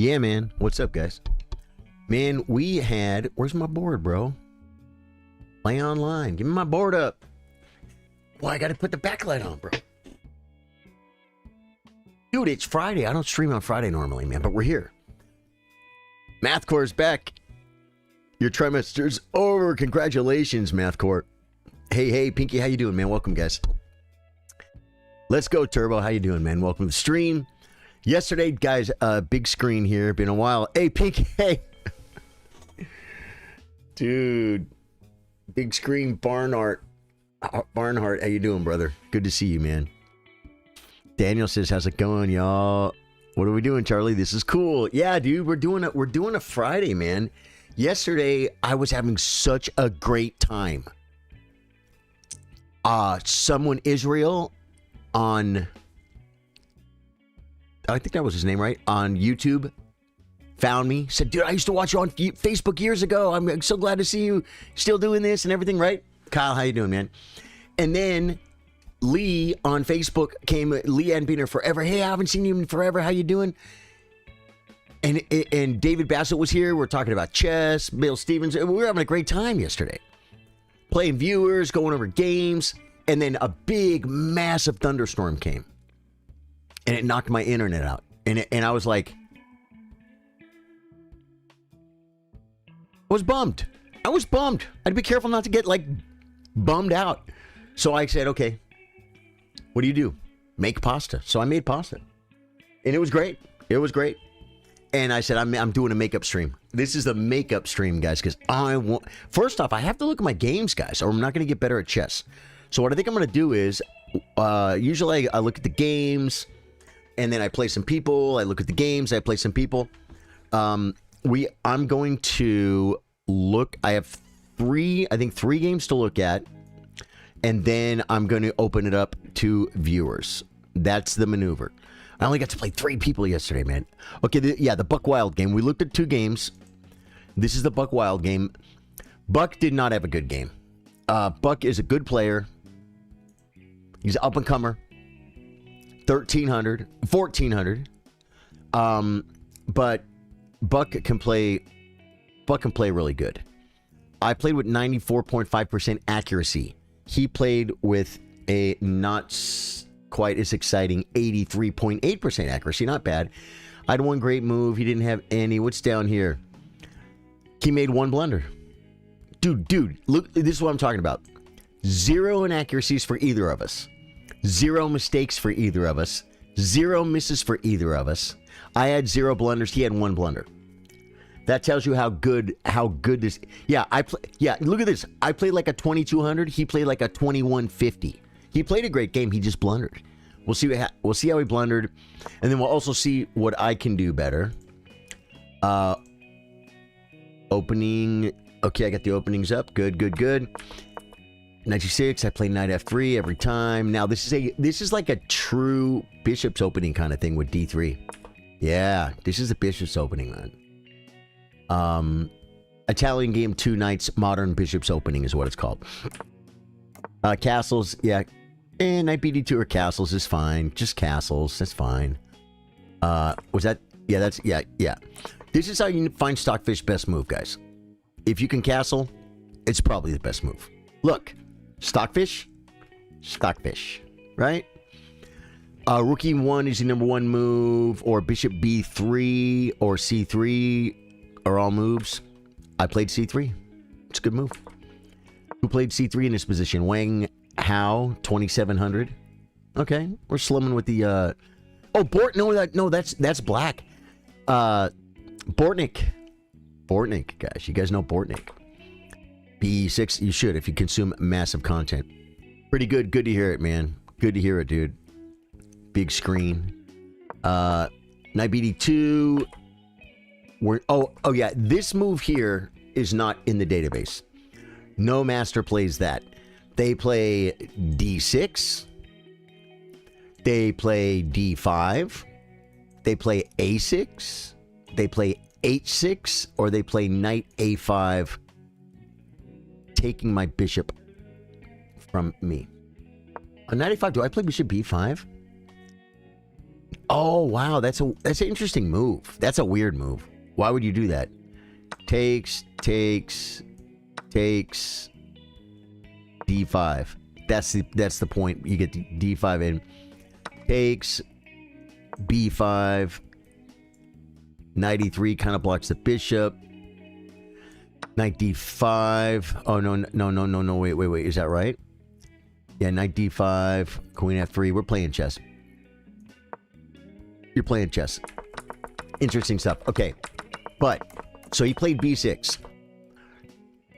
Yeah, man. What's up, guys? Man, we had... Where's my board, bro? Play online. Give me my board up. Well, I got to put the backlight on, bro. Dude, it's Friday. I don't stream on Friday normally, man, but we're here. Math Core's back. Your trimester's over. Congratulations, Math Core. Hey, Pinky, how you doing, man? Welcome, guys. Let's go, Turbo. How you doing, man? Welcome to the stream. Yesterday, guys, big screen here. Been a while. Hey, Pinky, hey. Dude. Big screen Barnhart. Barnhart, how you doing, brother? Good to see you, man. Daniel says, how's it going, y'all? What are we doing, Charlie? This is cool. Yeah, dude, we're doing a Friday, man. Yesterday, I was having such a great time. Someone Israel on, I think that was his name, right? On YouTube, found me, said, dude, I used to watch you on Facebook years ago. I'm so glad to see you still doing this and everything, right? Kyle, how you doing, man? And then Lee on Facebook came, Lee hadn't been here forever. Hey, I haven't seen you in forever. How you doing? And David Bassett was here. We're talking about chess, Bill Stevens. We were having a great time yesterday. Playing viewers, going over games. And then a big, massive thunderstorm came. And it knocked my internet out. And I was like, I was bummed. I'd be careful not to get, like, bummed out. So I said, okay, what do? Make pasta. So I made pasta. And it was great. And I said, I'm doing a makeup stream. This is the makeup stream, guys, because I want... First off, I have to look at my games, guys, or I'm not going to get better at chess. So what I think I'm going to do is, usually I look at the games, and then I play some people. I look at the games, I play some people. I'm going to look... I have three games to look at, and then I'm going to open it up to viewers. That's the maneuver. I only got to play 3 people yesterday, man. Okay, the Buck Wild game. We looked at 2 games. This is the Buck Wild game. Buck did not have a good game. Buck is a good player. He's an up-and-comer. 1,400. But Buck can play really good. I played with 94.5% accuracy. He played with a not quite as exciting 83.8% accuracy. Not bad. I had one great move. He didn't have any. What's down here? He made 1 blunder. Dude, look, this is what I'm talking about. 0 inaccuracies for either of us. 0 mistakes for either of us. 0 misses for either of us. I had 0 blunders. He had 1 blunder. That tells you how good this... Yeah, look at this. I played like a 2,200. He played like a 2,150. He played a great game. He just blundered. We'll see how he blundered. And then we'll also see what I can do better. Opening. Okay, I got the openings up. Good. 96. I play knight f3 every time. Now, this is like a true bishop's opening kind of thing with d3. Yeah, this is a bishop's opening, man. Italian game 2 knights modern bishop's opening is what it's called. Castles, yeah. And knight bd2 or castles is fine. Just castles, that's fine. Was that? Yeah, yeah. This is how you find Stockfish best move, guys. If you can castle, it's probably the best move. Look, Stockfish, right? Rook e1 is the number 1 move, or bishop b3 or c3 are all moves. I played c3. It's a good move. Who played c3 in this position? Wang Hao, 2,700. Okay, we're slumming with the oh, that's black. Bortnik, guys. You guys know Bortnik. B6, you should if you consume massive content. Pretty good. Good to hear it, man. Good to hear it, dude. Big screen. Knight bd2. Oh yeah, this move here is not in the database. No master plays that. They play d6. They play d5. They play a6. They play h6, or they play knight a5, taking my bishop from me. On knight a5, do I play bishop b5? Oh, wow. That's an interesting move. That's a weird move. Why would you do that? Takes. D5. That's the point. You get D5 in. Takes. B5. Knight E3 kind of blocks the bishop. Knight D5. Oh, no. Wait. Is that right? Yeah, Knight D5. Queen F3. We're playing chess. You're playing chess. Interesting stuff. Okay. But, so he played B6.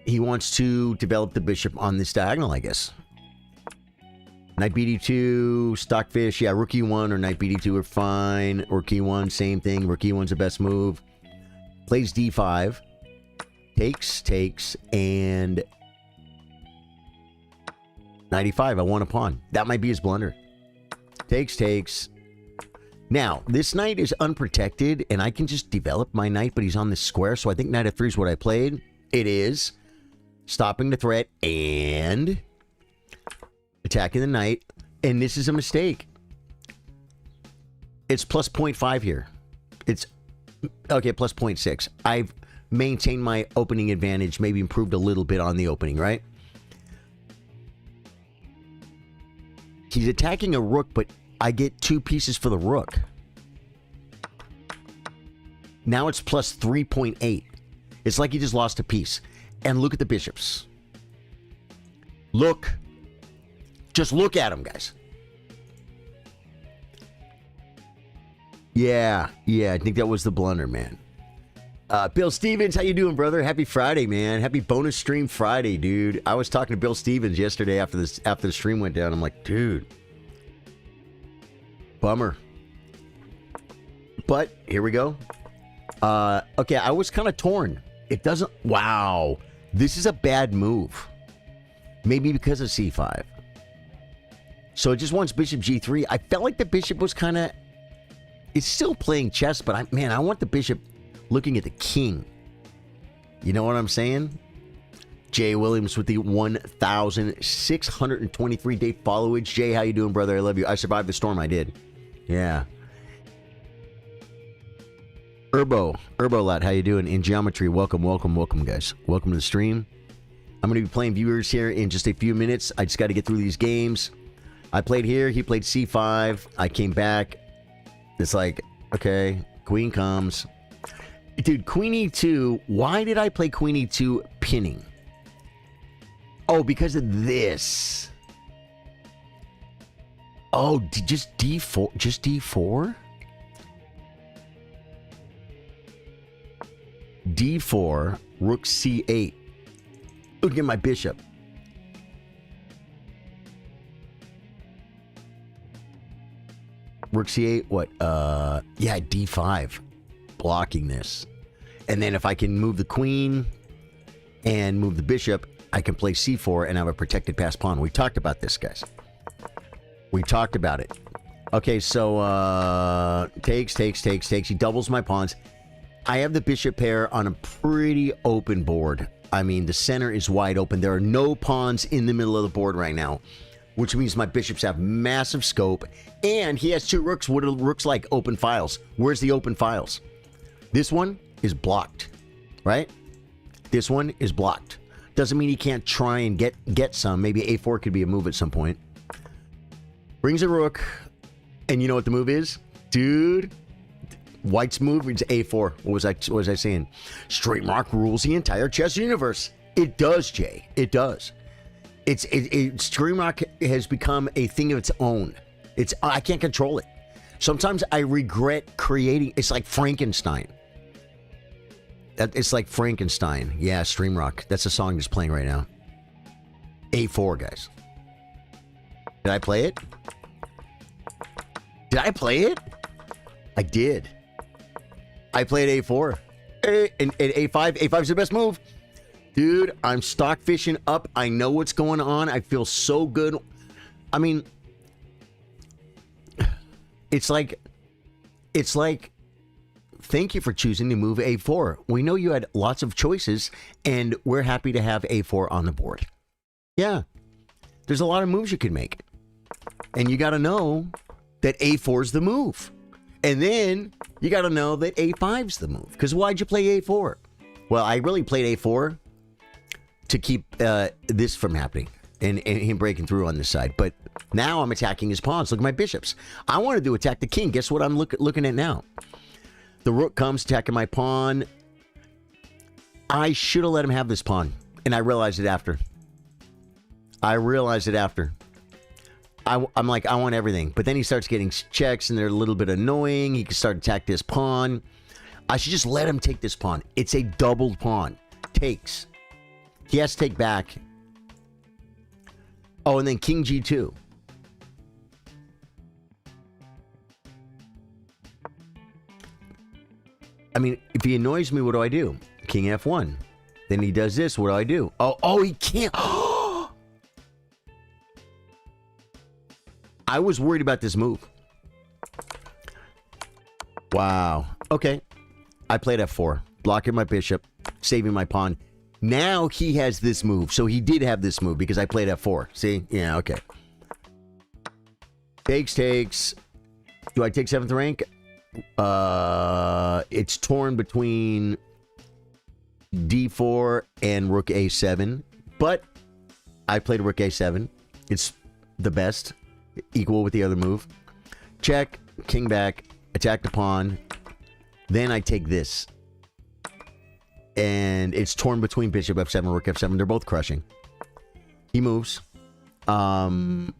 He wants to develop the bishop on this diagonal, I guess. Knight BD2, stockfish. Yeah, rook E1 or knight BD2 are fine. Rook E1, same thing. Rook E1's the best move. Plays D5. Takes, and knight E5. I want a pawn. That might be his blunder. Takes. Now, this knight is unprotected, and I can just develop my knight, but he's on this square, so I think knight F3 is what I played. It is. Stopping the threat, and attacking the knight, and this is a mistake. It's plus 0.5 here. It's, okay, plus 0.6. I've maintained my opening advantage, maybe improved a little bit on the opening, right? He's attacking a rook, but I get 2 pieces for the rook. Now it's plus 3.8. It's like he just lost a piece. And look at the bishops. Look. Just look at them, guys. Yeah, I think that was the blunder, man. Bill Stevens, how you doing, brother? Happy Friday, man. Happy bonus stream Friday, dude. I was talking to Bill Stevens yesterday after the stream went down. I'm like, dude. Bummer. But here we go. Okay, I was kind of torn. It doesn't... Wow. This is a bad move. Maybe because of C5. So it just wants bishop G3. I felt like the bishop was kind of... It's still playing chess, but I want the bishop looking at the king. You know what I'm saying? Jay Williams with the 1,623-day followage. Jay, how you doing, brother? I love you. I survived the storm. I did. Yeah. Herbolot, how you doing? In Geometry, welcome, guys. Welcome to the stream. I'm going to be playing viewers here in just a few minutes. I just got to get through these games. I played here. He played C5. I came back. It's like, okay, queen comes. Dude, queen E2. Why did I play queen E2 pinning? Oh, because of this. Oh, just D4? Just D4? D4, rook C8. Look at my bishop. Rook C8, what? Yeah, D5. Blocking this. And then if I can move the queen and move the bishop, I can play C4 and have a protected pass pawn. We talked about this, guys. We talked about it. Okay, so takes. He doubles my pawns. I have the bishop pair on a pretty open board. I mean, the center is wide open. There are no pawns in the middle of the board right now, which means my bishops have massive scope. And he has 2 rooks. What do rooks like? Open files. Where's the open files? This one is blocked, right? This one is blocked. Doesn't mean he can't try and get some. Maybe A4 could be a move at some point. Brings a rook. And you know what the move is? Dude, White's move is A4. What was I saying? Straight mark rules the entire chess universe. It does, Jay. It does. Straight mark has become a thing of its own. I can't control it. Sometimes I regret creating. It's like Frankenstein. It's like Frankenstein. Yeah, Stream Rock. That's a song that's playing right now. A4, guys. Did I play it? Did I play it? I did. I played A4. And A5. A5 is the best move. Dude, I'm stock fishing up. I know what's going on. I feel so good. I mean, it's like, thank you for choosing to move A4. We know you had lots of choices, and we're happy to have A4 on the board. Yeah. There's a lot of moves you can make. And you got to know that A4 is the move. And then you got to know that A5's the move. Because why'd you play A4? Well, I really played A4 to keep this from happening and him breaking through on this side. But now I'm attacking his pawns. Look at my bishops. I wanted to attack the king. Guess what I'm looking at now? The rook comes attacking my pawn. I should have let him have this pawn. And I realized it after. I'm like, I want everything. But then he starts getting checks, and they're a little bit annoying. He can start attack this pawn. I should just let him take this pawn. It's a doubled pawn. Takes. He has to take back. Oh, and then king g2. I mean, if he annoys me, what do I do? King f1. Then he does this. What do I do? Oh, he can't. I was worried about this move. Wow. Okay. I played f4. Blocking my bishop. Saving my pawn. Now he has this move. So he did have this move because I played f4. See? Yeah, okay. Takes. Do I take 7th rank? It's torn between d4 and rook a7. But I played rook a7. It's the best. Equal with the other move. Check, king back, attack the pawn. Then I take this. And it's torn between bishop f7, rook f7. They're both crushing. He moves. Ooh,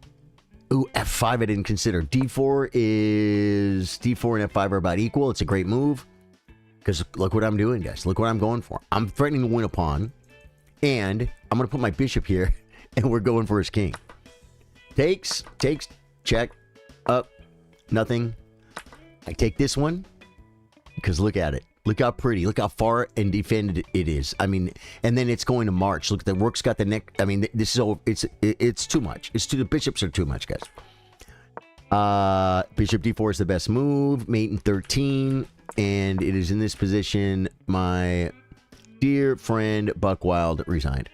f5 I didn't consider. D4 and f5 are about equal. It's a great move. Because look what I'm doing, guys. Look what I'm going for. I'm threatening to win a pawn. And I'm going to put my bishop here. And we're going for his king. Takes, check, up, nothing. I take this one, because look at it. Look how pretty, look how far and defended it is. I mean, and then it's going to march. Look, the rook's got the neck. I mean, this is all, it's too much. The bishops are too much, guys. Bishop d4 is the best move. Mate in 13, and it is in this position. My dear friend Buck Wild resigned.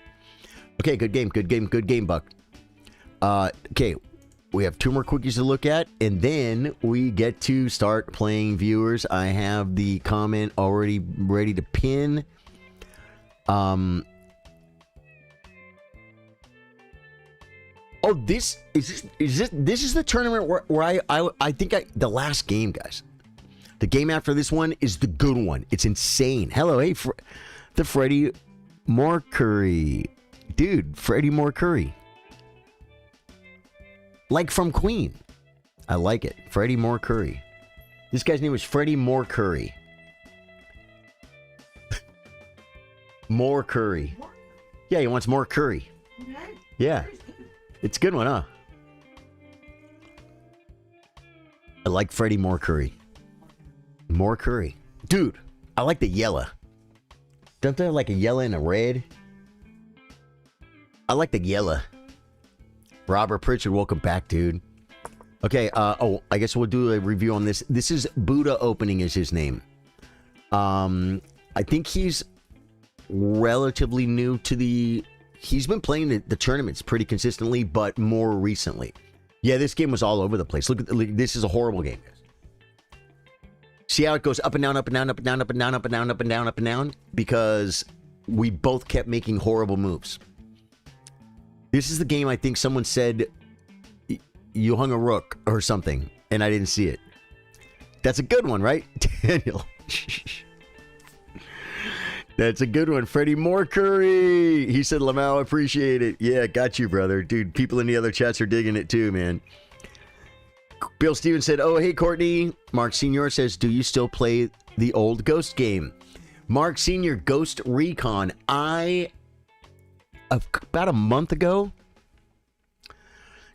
Okay, good game, Buck. Okay, we have 2 more quickies to look at, and then we get to start playing, viewers. I have the comment already ready to pin. Oh, this is the tournament where I think the last game, guys. The game after this one is the good one. It's insane. Hello, hey, the Freddie Mercury. Dude, Freddie Mercury. Like from Queen. I like it. Freddie Mercury. This guy's name was Freddie Mercury. More curry. Yeah, he wants more curry. Okay. Yeah. It's a good one, huh? I like Freddie Mercury. More curry. Dude, I like the yellow. Don't they have like a yellow and a red? I like the yellow. Robert Pritchard, welcome back, dude. Okay, I guess we'll do a review on this. This is Buddha Opening is his name. I think he's relatively new to the... He's been playing the tournaments pretty consistently, but more recently. Yeah, this game was all over the place. Look, this is a horrible game, guys. See how it goes up and down, up and down, up and down, up and down, up and down, up and down, up and down? Because we both kept making horrible moves. This is the game I think someone said you hung a rook or something, and I didn't see it. That's a good one, right? Daniel. That's a good one. Freddie Mercury. He said, Lamau, appreciate it. Yeah, got you, brother. Dude, people in the other chats are digging it too, man. Bill Stevens said, oh, hey, Courtney. Mark Sr. says, do you still play the old Ghost game? Mark Sr. Ghost Recon. About a month ago,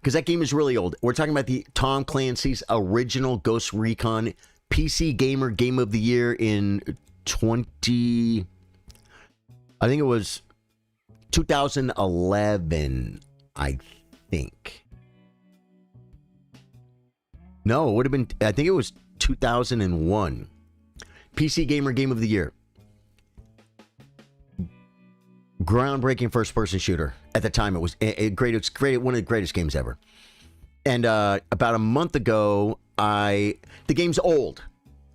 because that game is really old. We're talking about the Tom Clancy's original Ghost Recon PC Gamer Game of the Year in I think it was 2011, I think. No, it would have been, I think it was 2001. PC Gamer Game of the Year. Groundbreaking first-person shooter. At the time, it was great. It's great. One of the greatest games ever. And about a month ago, the game's old.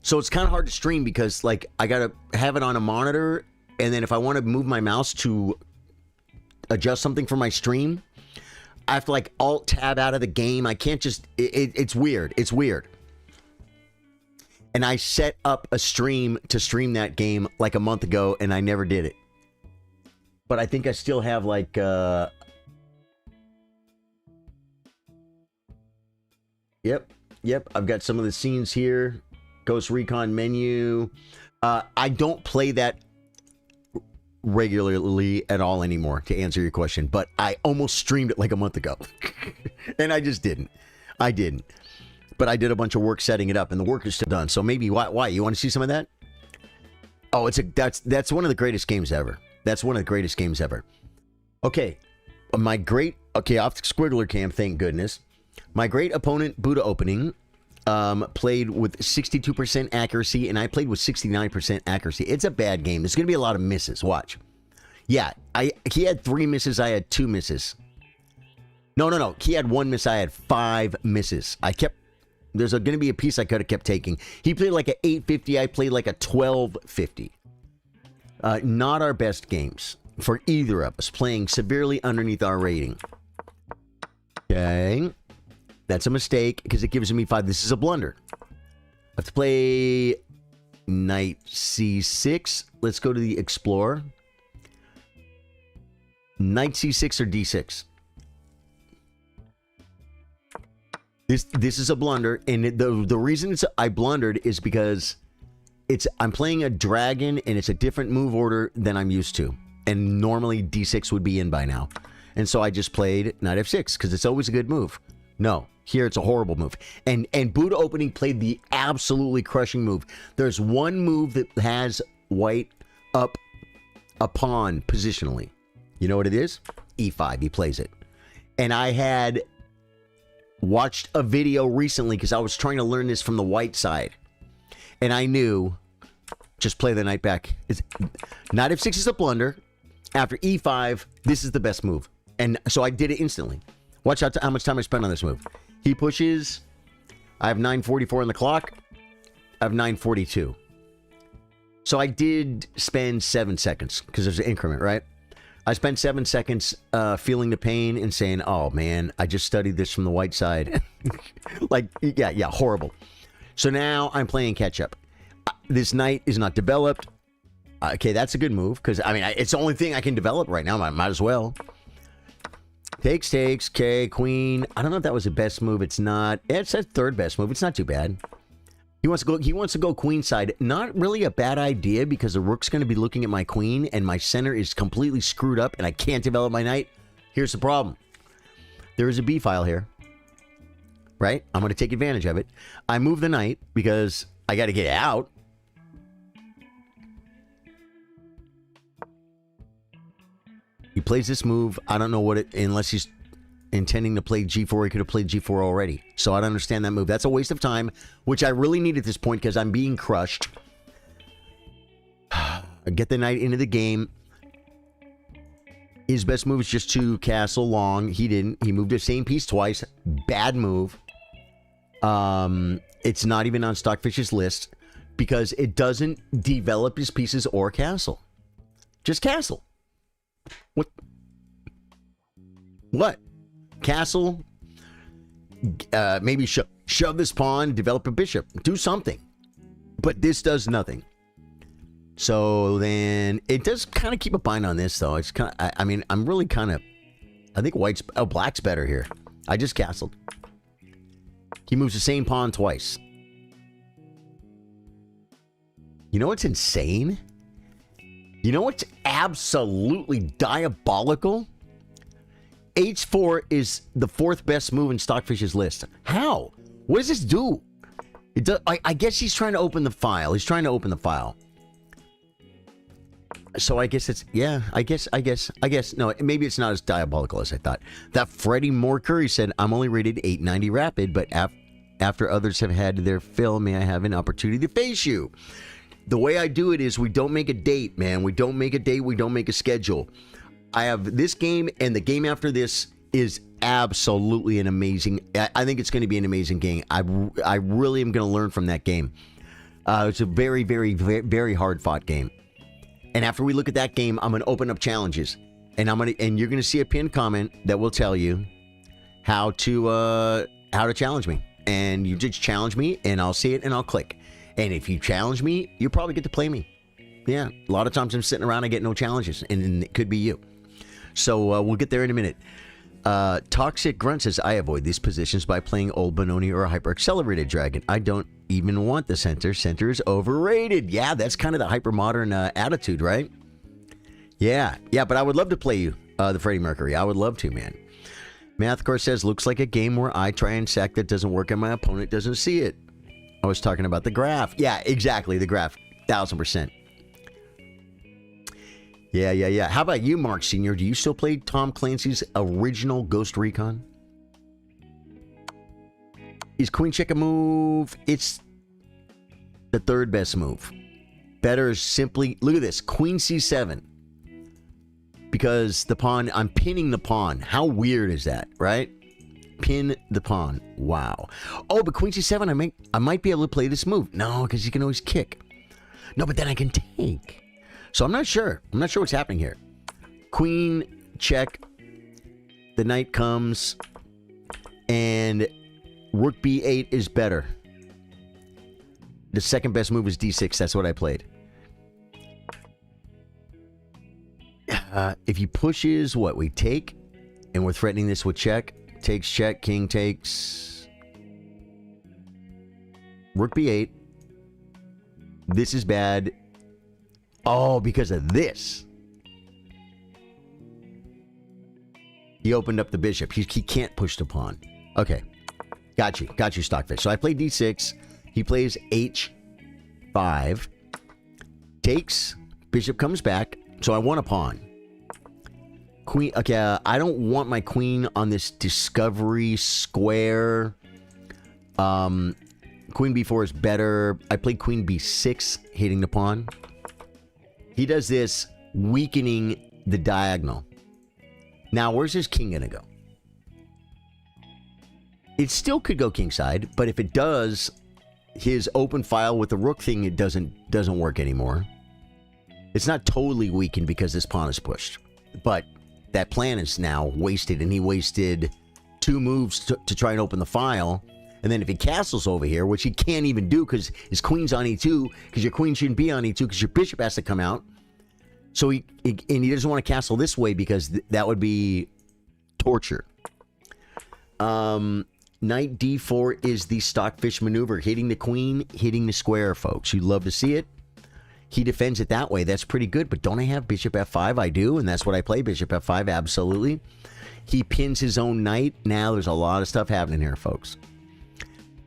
So it's kind of hard to stream because, like, I got to have it on a monitor. And then if I want to move my mouse to adjust something for my stream, I have to, like, Alt-Tab out of the game. I can't just... It's weird. It's weird. And I set up a stream to stream that game, like, a month ago, and I never did it. But I think I still have, like... Yep. I've got some of the scenes here. Ghost Recon menu. I don't play that regularly at all anymore, to answer your question. But I almost streamed it like a month ago. And I just didn't. I didn't. But I did a bunch of work setting it up, and the work is still done. So maybe, why? You want to see some of that? Oh, that's one of the greatest games ever. That's one of the greatest games ever. Okay. Off the Squiggler Cam, thank goodness. My great opponent, Buddha Opening, played with 62% accuracy, and I played with 69% accuracy. It's a bad game. There's going to be a lot of misses. Watch. Yeah, he had 3 misses. I had 2 misses. No. He had 1 miss. I had 5 misses. There's going to be a piece I could have kept taking. He played like a 850. I played like a 1250. Not our best games for either of us. Playing severely underneath our rating. Okay. That's a mistake because it gives me 5. This is a blunder. I have to play knight c6. Let's go to the Explorer. Knight c6 or d6. This is a blunder, and the reason I blundered is because I'm playing a dragon, and it's a different move order than I'm used to. And normally d6 would be in by now. And so I just played knight f6 because it's always a good move. No, here it's a horrible move. And Buddha Opening played the absolutely crushing move. There's one move that has white up a pawn positionally. You know what it is? e5. He plays it. And I had watched a video recently because I was trying to learn this from the white side. And I knew, just play the knight back. Knight f6 is a blunder. After e5, this is the best move. And so I did it instantly. Watch out how much time I spent on this move. He pushes. I have 9:44 on the clock. I have 9:42. So I did spend 7 seconds because there's an increment, right? I spent 7 seconds feeling the pain and saying, oh, man, I just studied this from the white side. Like, yeah, horrible. So now I'm playing catch-up. This knight is not developed. Okay, that's a good move because, I mean, it's the only thing I can develop right now. I might as well. Takes. Okay, queen. I don't know if that was the best move. It's not. It's a third best move. It's not too bad. He wants to go queen side. Not really a bad idea because the rook's going to be looking at my queen and my center is completely screwed up and I can't develop my knight. Here's the problem. There is a b file here. Right? I'm going to take advantage of it. I move the knight because I got to get out. He plays this move. I don't know what it... Unless he's intending to play g4, he could have played g4 already. So I don't understand that move. That's a waste of time, which I really need at this point because I'm being crushed. I get the knight into the game. His best move is just to castle long. He didn't. He moved the same piece twice. Bad move. It's not even on Stockfish's list because it doesn't develop his pieces or castle. Just castle. What? Castle? Maybe shove this pawn, develop a bishop. Do something. But this does nothing. So then, it does kind of keep a bind on this, though. It's kind of, I mean, I'm really kind of, I think black's better here. I just castled. He moves the same pawn twice. You know what's insane? You know what's absolutely diabolical? H4 is the 4th best move in Stockfish's list. How? What does this do? It does, I guess he's trying to open the file. He's trying to open the file. So I guess it's... Yeah, I guess. No, maybe it's not as diabolical as I thought. That Freddie Morker said, I'm only rated 890 rapid, but after others have had their fill, may I have an opportunity to face you? The way I do it is we don't make a date, man. We don't make a date. We don't make a schedule. I have this game, and the game after this is absolutely an amazing. I think it's going to be an amazing game. I really am going to learn from that game. It's a very, very, very, very hard fought game. And after we look at that game, I'm going to open up challenges, and you're going to see a pinned comment that will tell you how to challenge me. And you just challenge me, and I'll see it, and I'll click. And if you challenge me, you'll probably get to play me. Yeah, a lot of times I'm sitting around, I get no challenges, and it could be you. So we'll get there in a minute. Toxic Grunt says, I avoid these positions by playing Old Benoni or a hyper-accelerated dragon. I don't even want the center. Center is overrated. Yeah, that's kind of the hyper-modern attitude, right? Yeah, but I would love to play you, the Freddie Mercury. I would love to, man. Mathcore says, looks like a game where I try and sack that doesn't work and my opponent doesn't see it. I was talking about the graph. Yeah, exactly, the graph. 1000%. Yeah. How about you, Mark Sr.? Do you still play Tom Clancy's original Ghost Recon? Is Queen check a move? It's the third best move. Better is simply, look at this, Queen C7. Because the pawn, I'm pinning the pawn. How weird is that, right? Pin the pawn. Wow. Oh, but Queen C7, I might be able to play this move. No, because you can always kick. No, but then I can take. So I'm not sure. I'm not sure what's happening here. Queen check. The knight comes. And Rook B8 is better. The second best move is D6. That's what I played. If he pushes, what? We take. And we're threatening this with check. Takes check. King takes. Rook B8. This is bad. Oh, because of this. He opened up the bishop. He can't push the pawn. Okay. Got you, Stockfish. So I play D6. He plays H5. Takes. Bishop comes back. So I want a pawn. Queen. Okay, I don't want my queen on this discovery square. Queen B4 is better. I played Queen B6, hitting the pawn. He does this, weakening the diagonal. Now, where's his king going to go? It still could go kingside, but if it does, his open file with the rook thing, it doesn't work anymore. It's not totally weakened because this pawn is pushed. But that plan is now wasted, and he wasted 2 moves to try and open the file. And then if he castles over here, which he can't even do because his queen's on E2, because your queen shouldn't be on E2 because your bishop has to come out. So he doesn't want to castle this way because that would be torture. Knight D4 is the Stockfish maneuver. Hitting the queen, hitting the square, folks. You'd love to see it. He defends it that way. That's pretty good. But don't I have Bishop F5? I do, and that's what I play. Bishop F5, absolutely. He pins his own knight. Now there's a lot of stuff happening here, folks.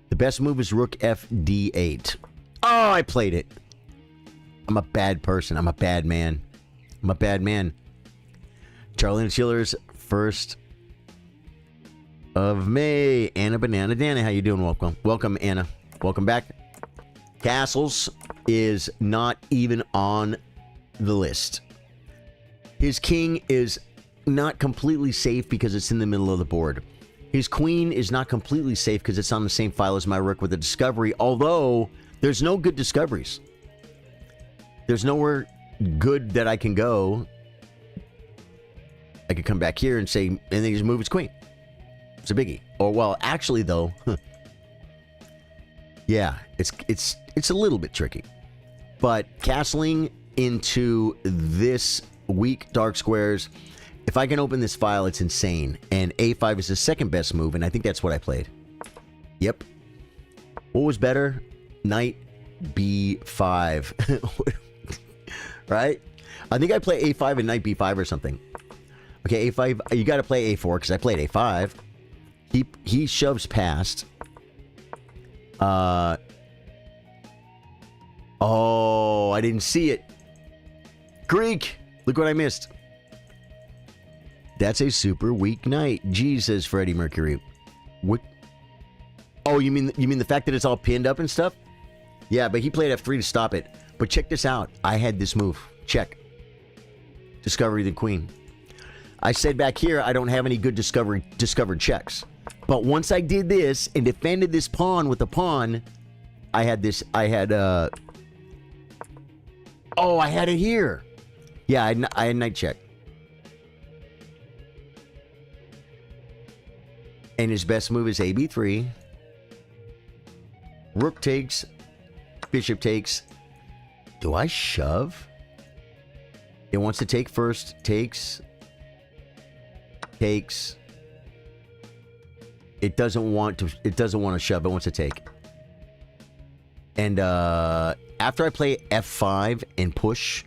The best move is Rook FD8. Oh, I played it. I'm a bad person. I'm a bad man. Charlie and Chiller's 1st of May. Anna Banana Dana, how you doing? Welcome, Anna. Welcome back. Castles is not even on the list. His king is not completely safe because it's in the middle of the board. His queen is not completely safe because it's on the same file as my rook with a discovery, although there's no good discoveries. There's nowhere good that I can go. I could come back here and say, and then just move his queen. It's a biggie. Or, well, actually, though, yeah, it's a little bit tricky. But castling into this weak dark squares, if I can open this file, it's insane. And A5 is the second best move, and I think that's what I played. Yep. What was better? Knight B5. Right? I think I play A5 and Knight B5 or something. Okay, A5. You got to play A4 because I played A5. He shoves past. Oh, I didn't see it. Greek. Look what I missed. That's a super weak knight. Gee, says Freddie Mercury. What? Oh, you mean the fact that it's all pinned up and stuff? Yeah, but he played F3 to stop it. But check this out. I had this move. Check. Discovery the queen. I said back here I don't have any good discovered checks. But once I did this and defended this pawn with the pawn, I had this. I had oh, I had it here. Yeah, I had knight check. And his best move is AB3. Rook takes. Bishop takes. Do I shove? It wants to take first. Takes. Takes. It doesn't want to. It doesn't want to shove. It wants to take. And after I play F5 and push,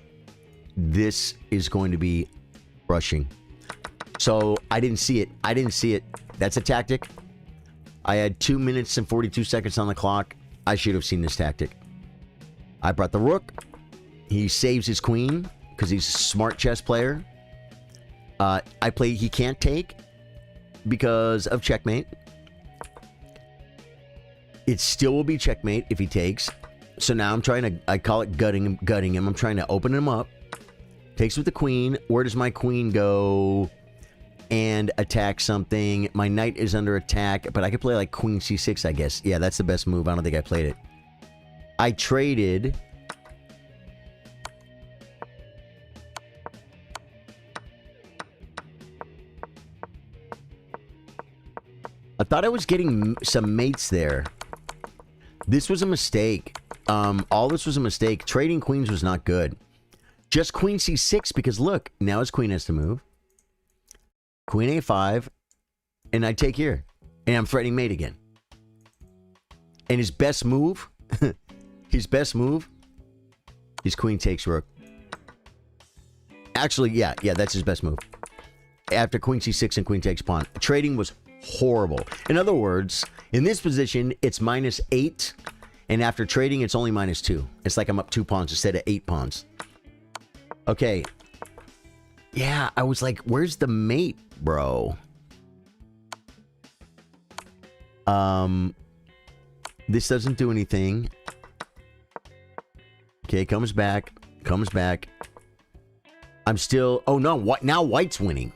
this is going to be rushing. So I didn't see it. I didn't see it. That's a tactic. I had 2 minutes and 42 seconds on the clock. I should have seen this tactic. I brought the rook. He saves his queen because he's a smart chess player. I play. He can't take because of checkmate. It still will be checkmate if he takes. So now I'm trying to. I call it gutting him. I'm trying to open him up. Takes with the queen. Where does my queen go? And attack something. My knight is under attack, but I could play like queen c6, I guess. Yeah, that's the best move. I don't think I played it. I traded. I thought I was getting some mates there. This was a mistake. All this was a mistake. Trading queens was not good. Just queen c6 because look, now his queen has to move. Queen a5, and I take here. And I'm threatening mate again. And his best move, his queen takes rook. Actually, yeah, that's his best move. After queen c6 and queen takes pawn. Trading was horrible. In other words, in this position, it's -8, and after trading, it's only -2. It's like I'm up 2 pawns instead of 8 pawns. Okay. Yeah, I was like, where's the mate, bro? This doesn't do anything. Okay, comes back. I'm still... Oh, no, what? Now white's winning.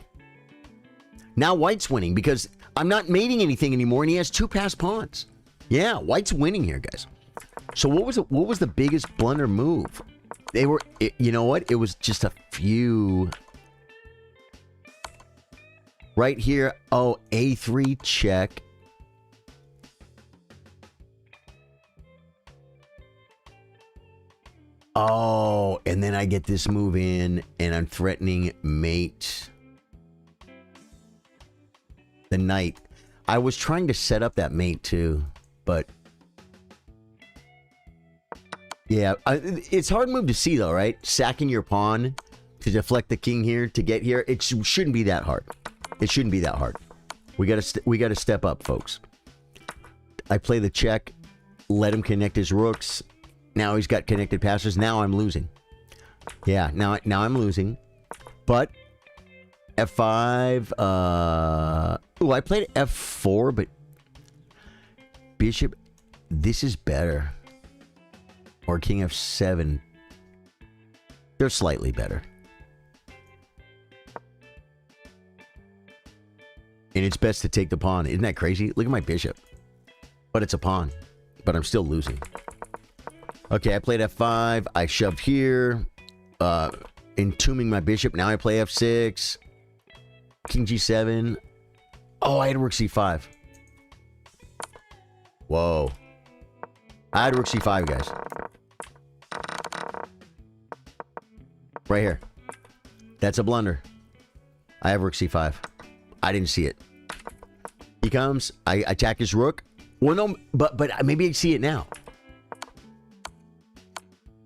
Now white's winning because I'm not mating anything anymore, and he has 2 passed pawns. Yeah, white's winning here, guys. So what was the biggest blunder move? They were... you know what? It was just a few... Right here, oh, a3 check. Oh, and then I get this move in, and I'm threatening mate. The knight. I was trying to set up that mate too, but... Yeah, it's a hard move to see though, right? Sacking your pawn to deflect the king here to get here. It shouldn't be that hard. It shouldn't be that hard. We gotta step up, folks. I play the check, let him connect his rooks. Now he's got connected passes. Now I'm losing. Yeah, now I'm losing. But F5. Ooh, I played F4, but bishop. This is better. Or king F7. They're slightly better. And it's best to take the pawn. Isn't that crazy? Look at my bishop. But it's a pawn. But I'm still losing. Okay, I played F5. I shoved here. Entombing my bishop. Now I play F6. King G7. Oh, I had rook C5. Whoa. I had rook C5, guys. Right here. That's a blunder. I have rook C5. I didn't see it. He comes. I attack his rook. Well, no, but maybe I see it now.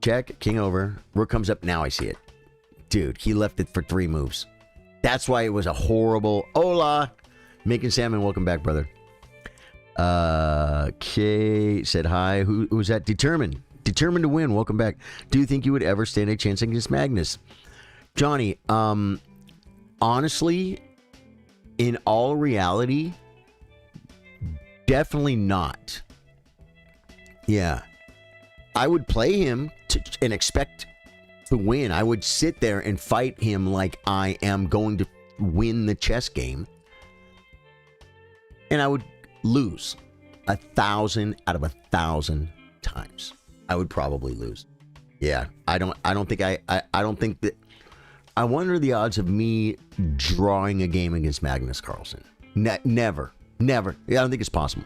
Check. King over. Rook comes up. Now I see it. Dude, he left it for 3 moves. That's why it was a horrible... Hola! Making Salmon, welcome back, brother. Kay said hi. Who's that? Determined. Determined to win. Welcome back. Do you think you would ever stand a chance against Magnus? Johnny, honestly... In all reality, definitely not. Yeah. I would play him and expect to win. I would sit there and fight him like I am going to win the chess game, and I would lose 1,000 out of 1,000 times. I would probably lose. Yeah, I don't think that. I wonder the odds of me drawing a game against Magnus Carlsen. Never. Yeah, I don't think it's possible.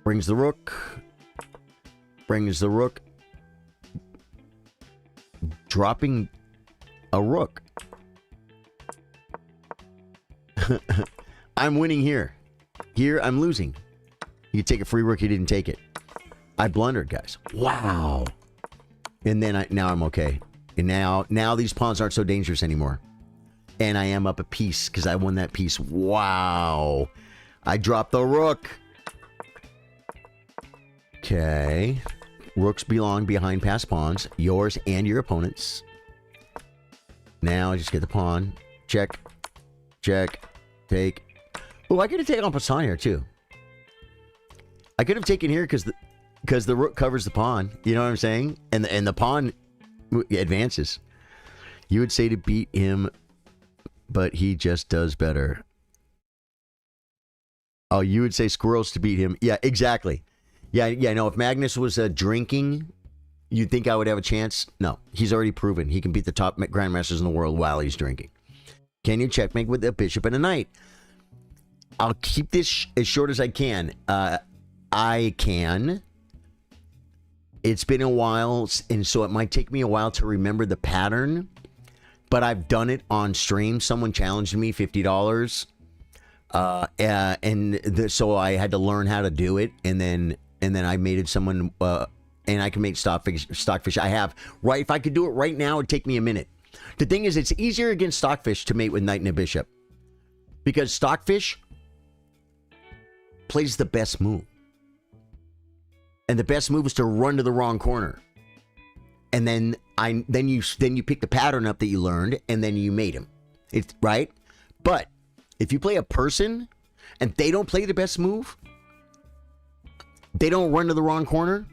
Brings the rook. Dropping a rook. I'm winning here. Here, I'm losing. You take a free rook, you didn't take it. I blundered, guys. Wow. And then now I'm okay. And now these pawns aren't so dangerous anymore. And I am up a piece because I won that piece. Wow. I dropped the rook. Okay. Rooks belong behind passed pawns. Yours and your opponent's. Now I just get the pawn. Check. Take. Oh, I could have taken on pawn here too. I could have taken here because the rook covers the pawn. You know what I'm saying? And the pawn advances. You would say to beat him, but he just does better. Oh, you would say squirrels to beat him. Yeah, exactly. Yeah. No, if Magnus was drinking, you'd think I would have a chance. No, he's already proven he can beat the top grandmasters in the world while he's drinking. Can you checkmate with a bishop and a knight? I'll keep this as short as I can. I can. It's been a while, and so it might take me a while to remember the pattern. But I've done it on stream. Someone challenged me $50, so I had to learn how to do it, and then I mated someone, and I can make stockfish. I have right. If I could do it right now, it'd take me a minute. The thing is, it's easier against stockfish to mate with knight and a bishop because stockfish plays the best move, and the best move is to run to the wrong corner. And then you pick the pattern up that you learned, and then you mate him. It's right. But if you play a person and they don't play the best move, they don't run to the wrong corner,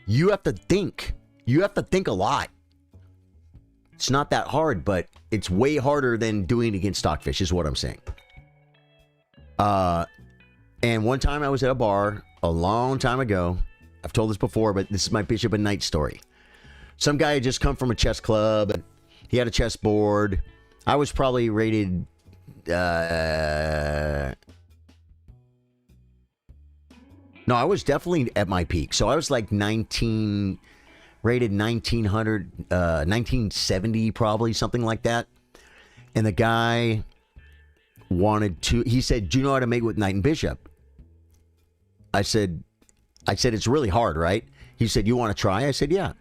you have to think. You have to think a lot. It's not that hard, but it's way harder than doing it against stockfish, is what I'm saying. And one time I was at a bar a long time ago. I've told this before, but this is my bishop and knight story. Some guy had just come from a chess club, and he had a chess board. I was probably rated... no, I was definitely at my peak. So I was like 19... Rated 1900... 1970, probably, something like that. And the guy wanted to... He said, do you know how to mate with knight and bishop? I said, it's really hard, right? He said, you want to try? I said, yeah.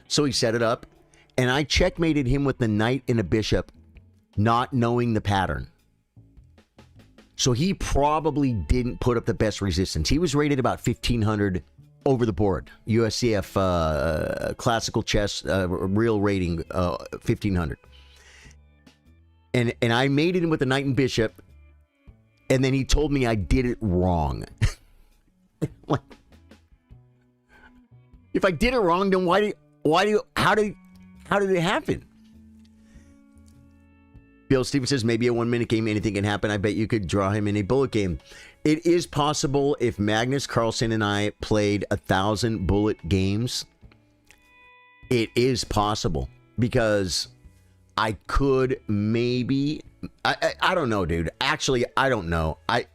So he set it up, and I checkmated him with the knight and a bishop, not knowing the pattern. So he probably didn't put up the best resistance. He was rated about 1,500 over the board. USCF classical chess real rating 1,500. And I mated him with the knight and bishop, and then he told me I did it wrong. Like, if I did it wrong, then how did it happen? Bill Stevens says maybe a 1 minute game, anything can happen. I bet you could draw him in a bullet game. It is possible if Magnus Carlsen and I played 1,000 bullet games. It is possible because I could maybe. I don't know, dude. Actually, I don't know. I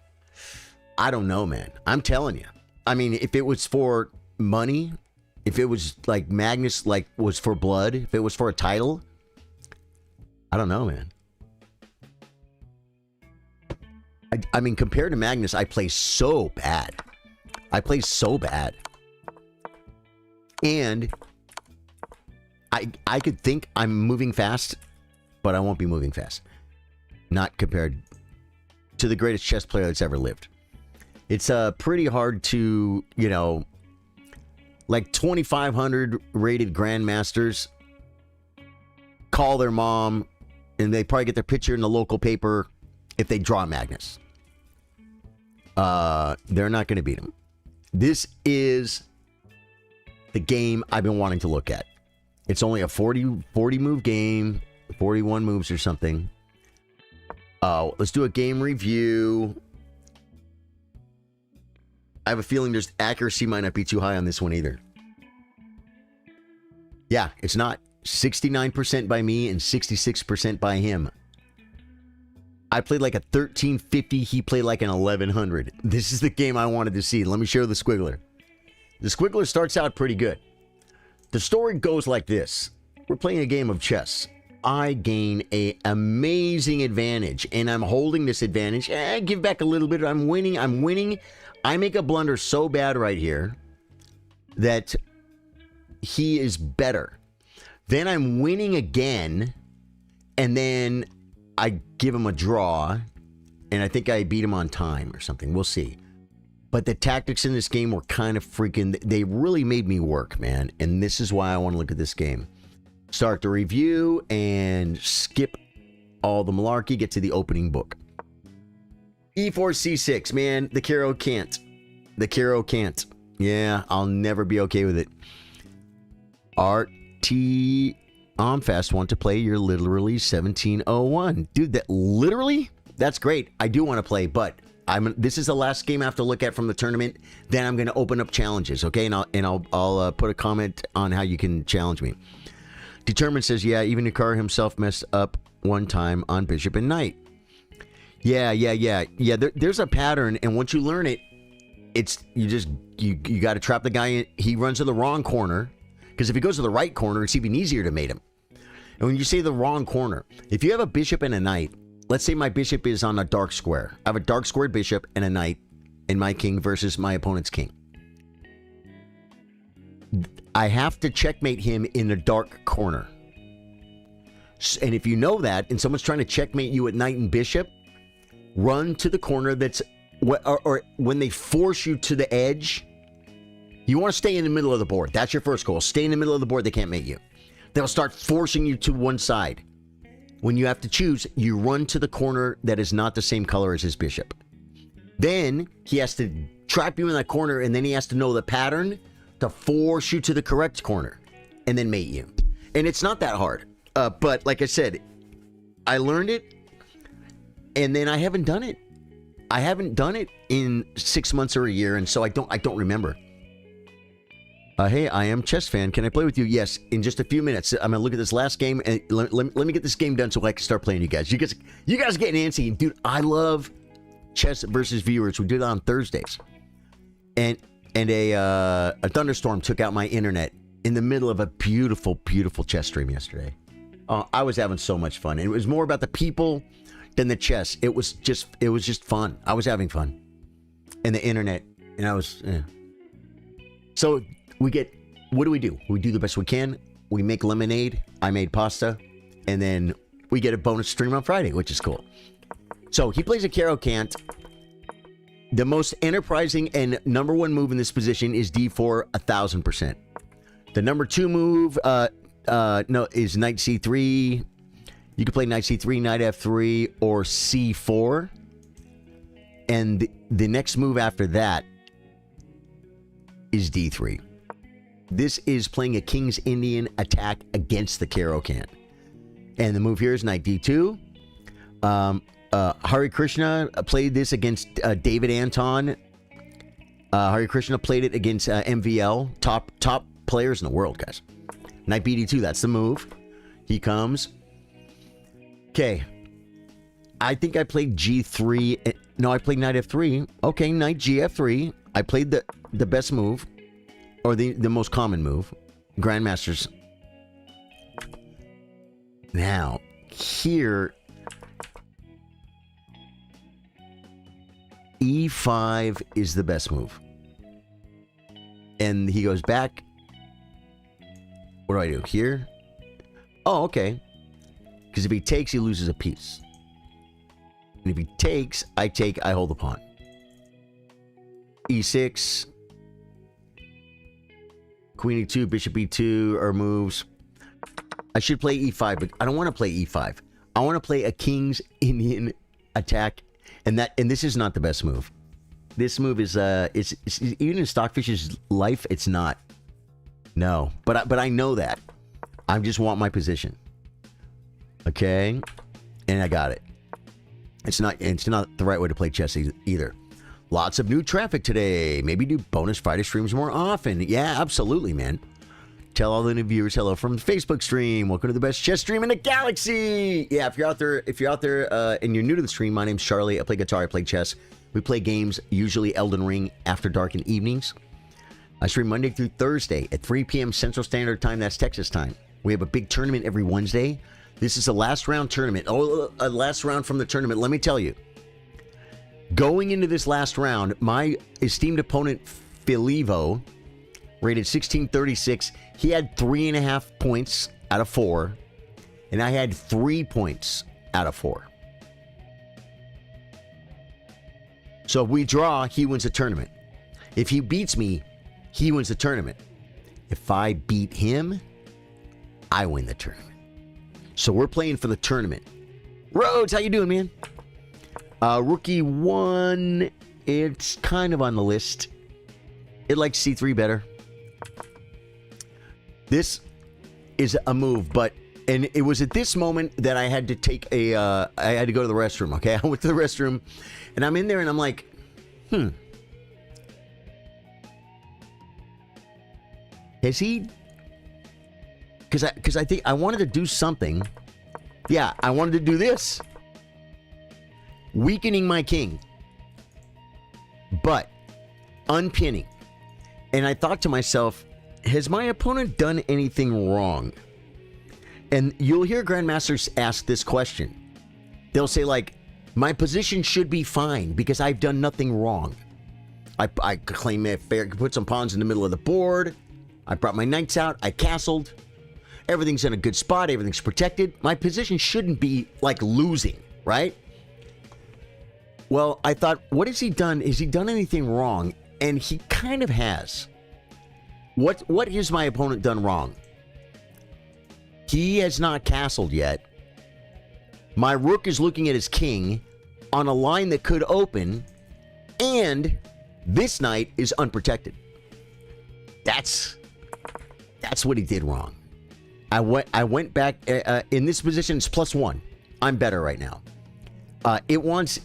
don't know, man. I'm telling you. I mean, if it was for money, if it was like Magnus, like was for blood, if it was for a title, I don't know, man. I mean, compared to Magnus, I play so bad. I play so bad. And I could think I'm moving fast, but I won't be moving fast. Not compared to the greatest chess player that's ever lived. It's pretty hard to, you know, like 2,500 rated grandmasters call their mom, and they probably get their picture in the local paper if they draw Magnus. They're not going to beat him. This is the game I've been wanting to look at. It's only a 40 move game, 41 moves or something. Let's do a game review. I have a feeling there's accuracy might not be too high on this one either. Yeah, it's not. 69% by me and 66% by him. I played like a 1350. He played like an 1100. This is the game I wanted to see. Let me show the squiggler. The squiggler starts out pretty good. The story goes like this. We're playing a game of chess. I gain an amazing advantage, and I'm holding this advantage. I give back a little bit. I'm winning. I make a blunder so bad right here that he is better. Then I'm winning again, and then I give him a draw, and I think I beat him on time or something. We'll see. But the tactics in this game were kind of freaking... They really made me work, man. And this is why I want to look at this game. Start the review and skip all the malarkey. Get to the opening book. E4, C6. Man, the Caro can't. The Caro can't. Yeah, I'll never be okay with it. RT... Omfast want to play your literally 1701. Dude, that literally? That's great. I do want to play, but this is the last game I have to look at from the tournament. Then I'm going to open up challenges, okay? And I'll put a comment on how you can challenge me. Determined says, yeah, even Hikaru himself messed up one time on Bishop and Knight. Yeah. There's a pattern, and once you learn it, it's you got to trap the guy in. He runs to the wrong corner, because if he goes to the right corner, it's even easier to mate him. And when you say the wrong corner, if you have a bishop and a knight, let's say my bishop is on a dark square. I have a dark squared bishop and a knight, and my king versus my opponent's king. I have to checkmate him in the dark corner. And if you know that, and someone's trying to checkmate you at knight and bishop, run to the corner that's... Or when they force you to the edge, you want to stay in the middle of the board. That's your first goal. Stay in the middle of the board. They can't mate you. They'll start forcing you to one side. When you have to choose, you run to the corner that is not the same color as his bishop. Then he has to trap you in that corner, and then he has to know the pattern to force you to the correct corner and then mate you. And it's not that hard. But like I said, I learned it, and then I haven't done it. I haven't done it in 6 months or a year, and so I don't remember. Hey, I am chess fan. Can I play with you? Yes, in just a few minutes. I'm gonna look at this last game, and let me get this game done so I can start playing you guys. You guys get antsy, dude. I love chess versus viewers. We did it on Thursdays, and a thunderstorm took out my internet in the middle of a beautiful chess stream yesterday. I was having so much fun, and it was more about the people than the chess. It was just fun. I was having fun, and the internet, and I was. Yeah. So. What do? We do the best we can. We make lemonade. I made pasta. And then we get a bonus stream on Friday, which is cool. So he plays a Caro Cant. The most enterprising and number one move in this position is D4 1000%. The number two move is Knight C3. You can play Knight C3, Knight F3, or C4. And the next move after that is D3. This is playing a King's Indian attack against the Caro Cant. And the move here is Knight D2. Hari Krishna played this against David Anton. Hari Krishna played it against MVL. Top players in the world, guys. Knight BD2, that's the move. He comes. Okay. I think I played G3. No, I played Knight F3. Okay, Knight GF3. I played the best move. Or the most common move. Grandmasters. Now, here... E5 is the best move. And he goes back. What do I do? Here? Oh, okay. Because if he takes, he loses a piece. And if he takes, I take, I hold the pawn. E6... Queen E2, Bishop E2 are moves. I should play E5, but I don't want to play E5. I want to play a King's Indian attack, and this is not the best move. This move is it's even in Stockfish's life, it's not. No, but I know that. I just want my position. Okay? And I got it. It's not the right way to play chess either. Lots of new traffic today. Maybe do bonus Friday streams more often. Yeah, absolutely, man. Tell all the new viewers hello from the Facebook stream. Welcome to the best chess stream in the galaxy. Yeah, if you're out there and you're new to the stream, my name's Charlie. I play guitar, I play chess. We play games, usually Elden Ring, after dark and evenings. I stream Monday through Thursday at 3 p.m. Central Standard Time. That's Texas time. We have a big tournament every Wednesday. This is a last round tournament. Oh, a last round from the tournament. Let me tell you. Going into this last round, my esteemed opponent, Filivo, rated 1636. He had 3.5 points out of 4. And I had 3 points out of 4. So if we draw, he wins the tournament. If he beats me, he wins the tournament. If I beat him, I win the tournament. So we're playing for the tournament. Rhodes, how you doing, man? Rookie 1, it's kind of on the list. It likes C3 better. This is a move, and it was at this moment that I had to take I had to go to the restroom, okay? I went to the restroom, and I'm in there, and I'm like, Has he... Because I think I wanted to do something. Yeah, I wanted to do this. Weakening my king. But unpinning. And I thought to myself, has my opponent done anything wrong? And you'll hear grandmasters ask this question. They'll say, like, my position should be fine because I've done nothing wrong. I claim I put some pawns in the middle of the board. I brought my knights out. I castled. Everything's in a good spot. Everything's protected. My position shouldn't be, like, losing, right? Well, I thought, what has he done? Has he done anything wrong? And he kind of has. What has my opponent done wrong? He has not castled yet. My rook is looking at his king on a line that could open, and this knight is unprotected. That's what he did wrong. I went back in this position. It's +1. I'm better right now. It wants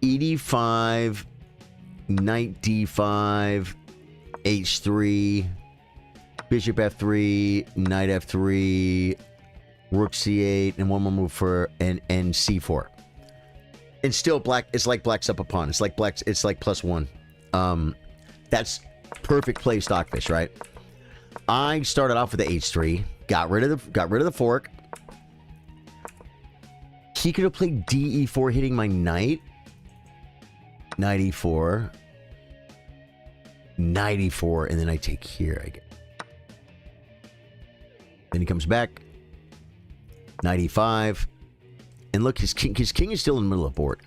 E5, knight D5, H3, bishop F3, knight F3, rook C8, and one more move for and C4. And still black. It's like black's up a pawn. It's like +1. That's perfect play stockfish, right? I started off with the H3, got rid of the fork. He could have played DE4, hitting my knight. Knight E4, knight E4, and then I take here. Then he comes back. Knight E5, and look, his king is still in the middle of the board.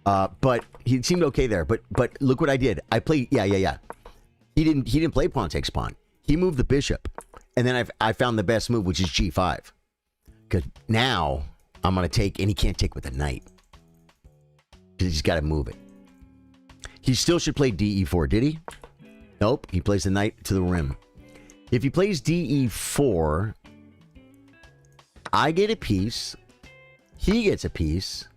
But he seemed okay there. But look what I did. I played. Yeah. He didn't play pawn takes pawn. He moved the bishop, and then I found the best move, which is G5. Because now I'm gonna take, and he can't take with a knight because he's got to move it. He still should play DE4, did he? Nope. He plays the knight to the rim. If he plays DE4, I get a piece. He gets a piece.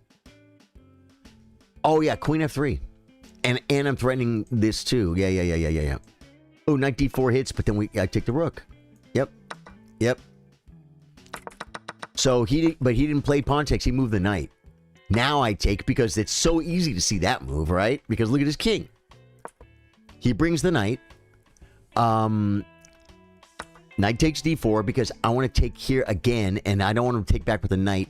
Oh yeah, Queen F3. And I'm threatening this too. Yeah. Oh, knight D4 hits, but then I take the rook. Yep. So he didn't play pawn takes. He moved the knight. Now I take, because it's so easy to see that move, right? Because look at his king. He brings the knight. Knight takes D4 because I want to take here again, and I don't want to take back with the knight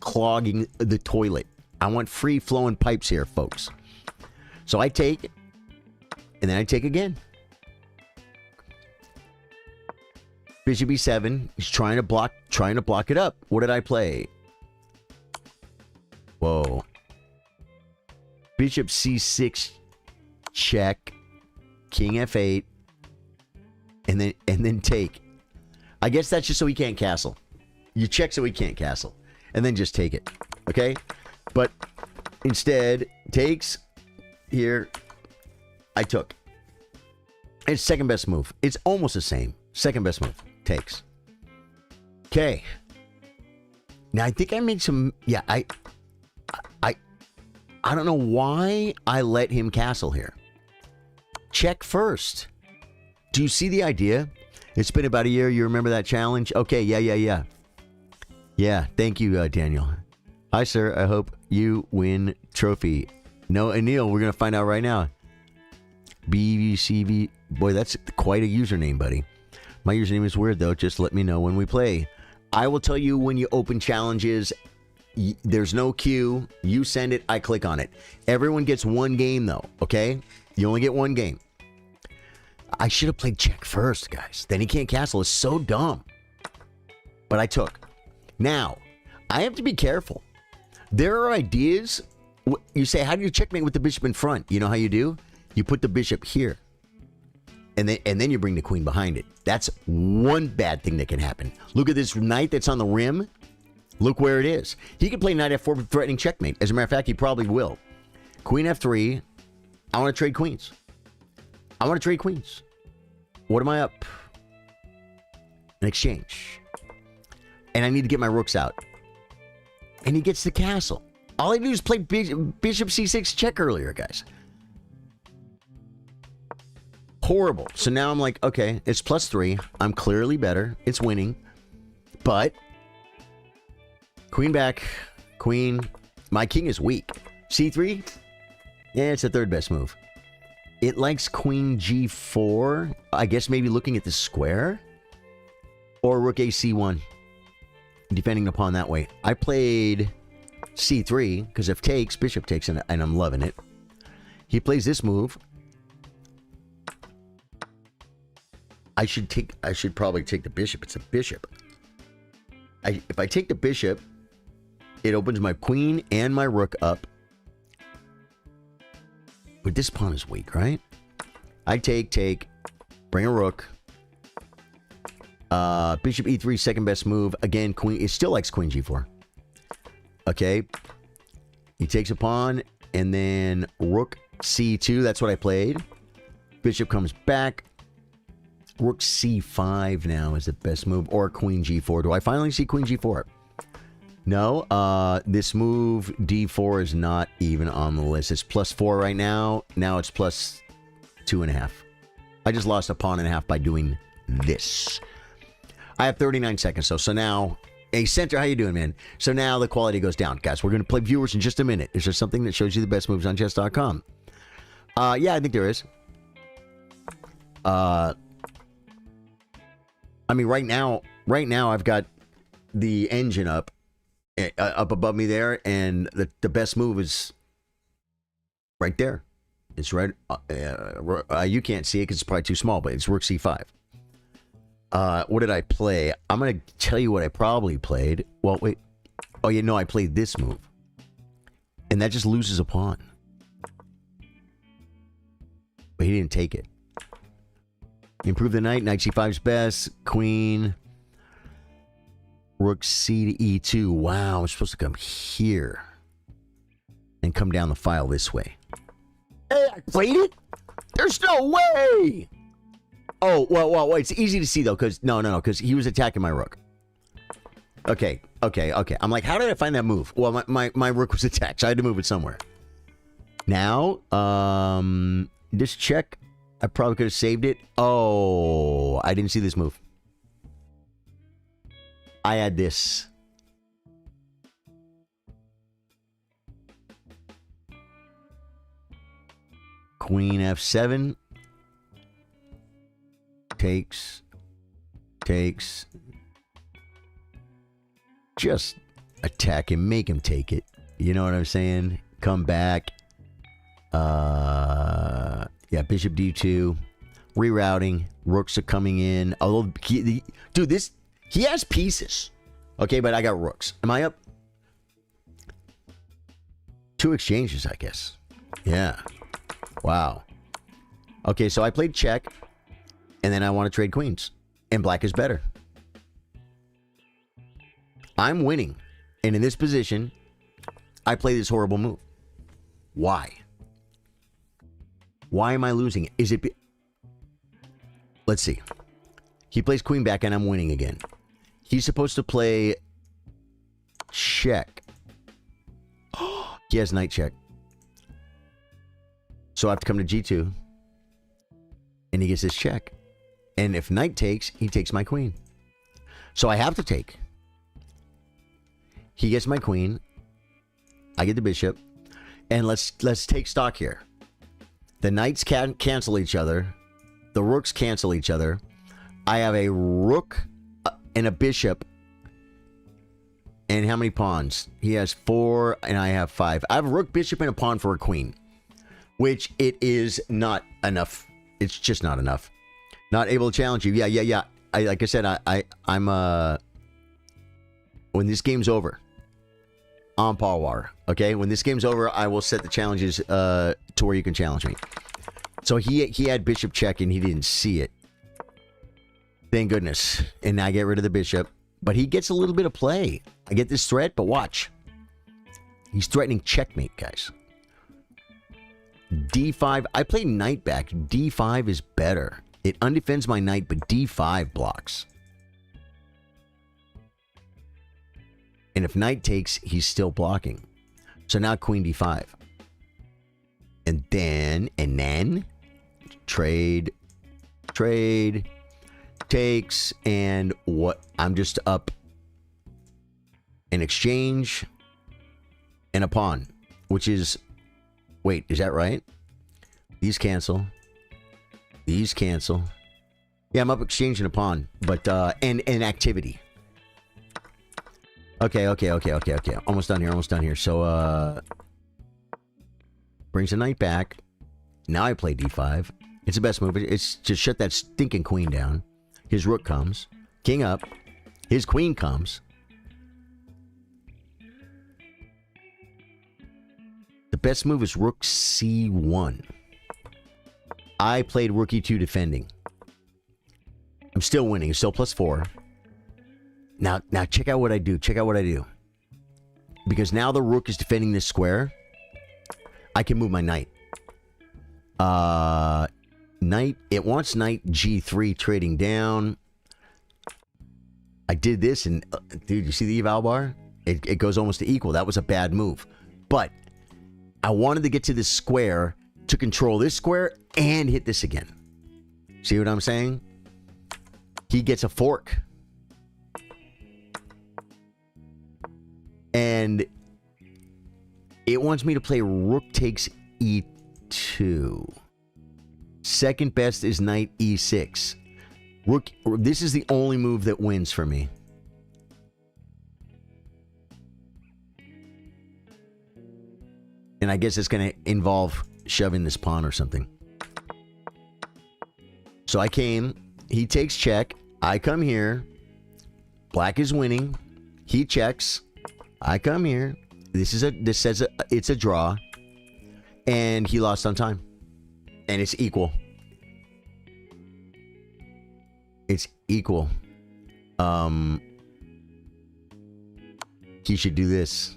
clogging the toilet. I want free-flowing pipes here, folks. So I take, and then I take again. Bishop E7. He's trying to block it up. What did I play? Whoa. Bishop C6 check. King F8. And then take. I guess that's just so he can't castle. You check so he can't castle. And then just take it. Okay? But instead, takes here. I took. It's second best move. It's almost the same. Second best move. Takes. Okay. Now I think I made some. Yeah, I don't know why I let him castle here. Check first. Do you see the idea? It's been about a year. You remember that challenge? Okay, yeah. Yeah, thank you, Daniel. Hi, sir. I hope you win trophy. No, Anil, we're going to find out right now. BVCV. Boy, that's quite a username, buddy. My username is weird, though. Just let me know when we play. I will tell you when you open challenges. There's no queue. You send it. I click on it. Everyone gets one game, though, okay? You only get one game. I should have played check first, guys. Then he can't castle. It's so dumb. But I took. Now, I have to be careful. There are ideas. You say, how do you checkmate with the bishop in front? You know how you do? You put the bishop here. And then you bring the queen behind it. That's one bad thing that can happen. Look at this knight that's on the rim. Look where it is. He could play knight f4 threatening checkmate. As a matter of fact, he probably will. Queen f3. I want to trade queens. What am I up? An exchange. And I need to get my rooks out. And he gets the castle. All I do is play bishop c6 check earlier, guys. Horrible. So now I'm like, okay, it's +3. I'm clearly better. It's winning. But queen back. Queen. My king is weak. c3? Yeah, it's the third best move. It likes queen g4. I guess maybe looking at the square. Or rook a c1. Depending upon that way. I played c3 because if takes, bishop takes, and I'm loving it. He plays this move. I should probably take the bishop. It's a bishop. If I take the bishop, it opens my queen and my rook up. But this pawn is weak, right? I take, bring a rook. Bishop e3, second best move. Again, queen. It still likes queen g4. Okay. He takes a pawn, and then rook c2. That's what I played. Bishop comes back. Rook c5 now is the best move, or queen g4. Do I finally see queen g4? No. This move d4 is not even on the list. It's +4 right now. Now it's +2.5. I just lost a pawn and a half by doing this. I have 39 seconds, so now, hey, Center, how you doing, man? So now the quality goes down. Guys, we're going to play viewers in just a minute. Is there something that shows you the best moves on chess.com? Yeah, I think there is. I mean, right now, I've got the engine up above me there, and the best move is right there. It's right. You can't see it because it's probably too small, but it's rook c5. What did I play? I'm going to tell you what I probably played. Well, wait. Oh, yeah, no, I played this move. And that just loses a pawn. But he didn't take it. Improve the knight. Knight c5's best. Queen. Rook c to e2. Wow, I'm supposed to come here. And come down the file this way. Hey, I played it? There's no way! Oh, well, it's easy to see, though, because... No, because he was attacking my rook. Okay. I'm like, how did I find that move? Well, my rook was attacked, so I had to move it somewhere. Now, this check, I probably could have saved it. Oh, I didn't see this move. I had this. Queen f7. Takes. Just attack him, make him take it. You know what I'm saying? Come back. Yeah, bishop d2. Rerouting. Rooks are coming in. Although, dude, he has pieces. Okay, but I got rooks. Am I up? 2 exchanges, I guess. Yeah. Wow. Okay, so I played check. And then I want to trade queens. And black is better. I'm winning. And in this position, I play this horrible move. Why? Why am I losing it? Is it... let's see. He plays queen back, and I'm winning again. He's supposed to play check. He has knight check. So I have to come to g2. And he gets his check. And if knight takes, he takes my queen. So I have to take. He gets my queen. I get the bishop. And let's take stock here. The knights can cancel each other. The rooks cancel each other. I have a rook and a bishop. And how many pawns? He has 4 and I have 5. I have a rook, bishop, and a pawn for a queen. Which it is not enough. It's just not enough. Not able to challenge you. Yeah. Like I said, I'm when this game's over, on par war. Okay? When this game's over, I will set the challenges to where you can challenge me. So he had bishop check and he didn't see it. Thank goodness. And I get rid of the bishop. But he gets a little bit of play. I get this threat, but watch. He's threatening checkmate, guys. D5. I play knight back. D5 is better. It undefends my knight, but D5 blocks. And if knight takes, he's still blocking. So now queen D5. And then, trade, takes, and what? I'm just up an exchange and a pawn, which is, wait, is that right? These cancel. These cancel. Yeah, I'm up exchanging a pawn, but, and activity. Okay. Almost done here. So, brings a knight back. Now I play D5. It's the best move. It's to shut that stinking queen down. His rook comes. King up. His queen comes. The best move is rook C1. I played rook E2 defending. I'm still winning. It's still +4. Now check out what I do. Because now the rook is defending this square. I can move my knight. Knight. It wants knight G3 trading down. I did this and dude, you see the eval bar? It goes almost to equal. That was a bad move. But I wanted to get to this square to control this square and hit this again. See what I'm saying? He gets a fork. And it wants me to play rook takes E2. Second best is knight E6. Rook. This is the only move that wins for me. And I guess it's going to involve shoving this pawn or something. So I came. He takes check. I come here. Black is winning. He checks. I come here. This says it's a draw. And he lost on time. And it's equal. It's equal. He should do this.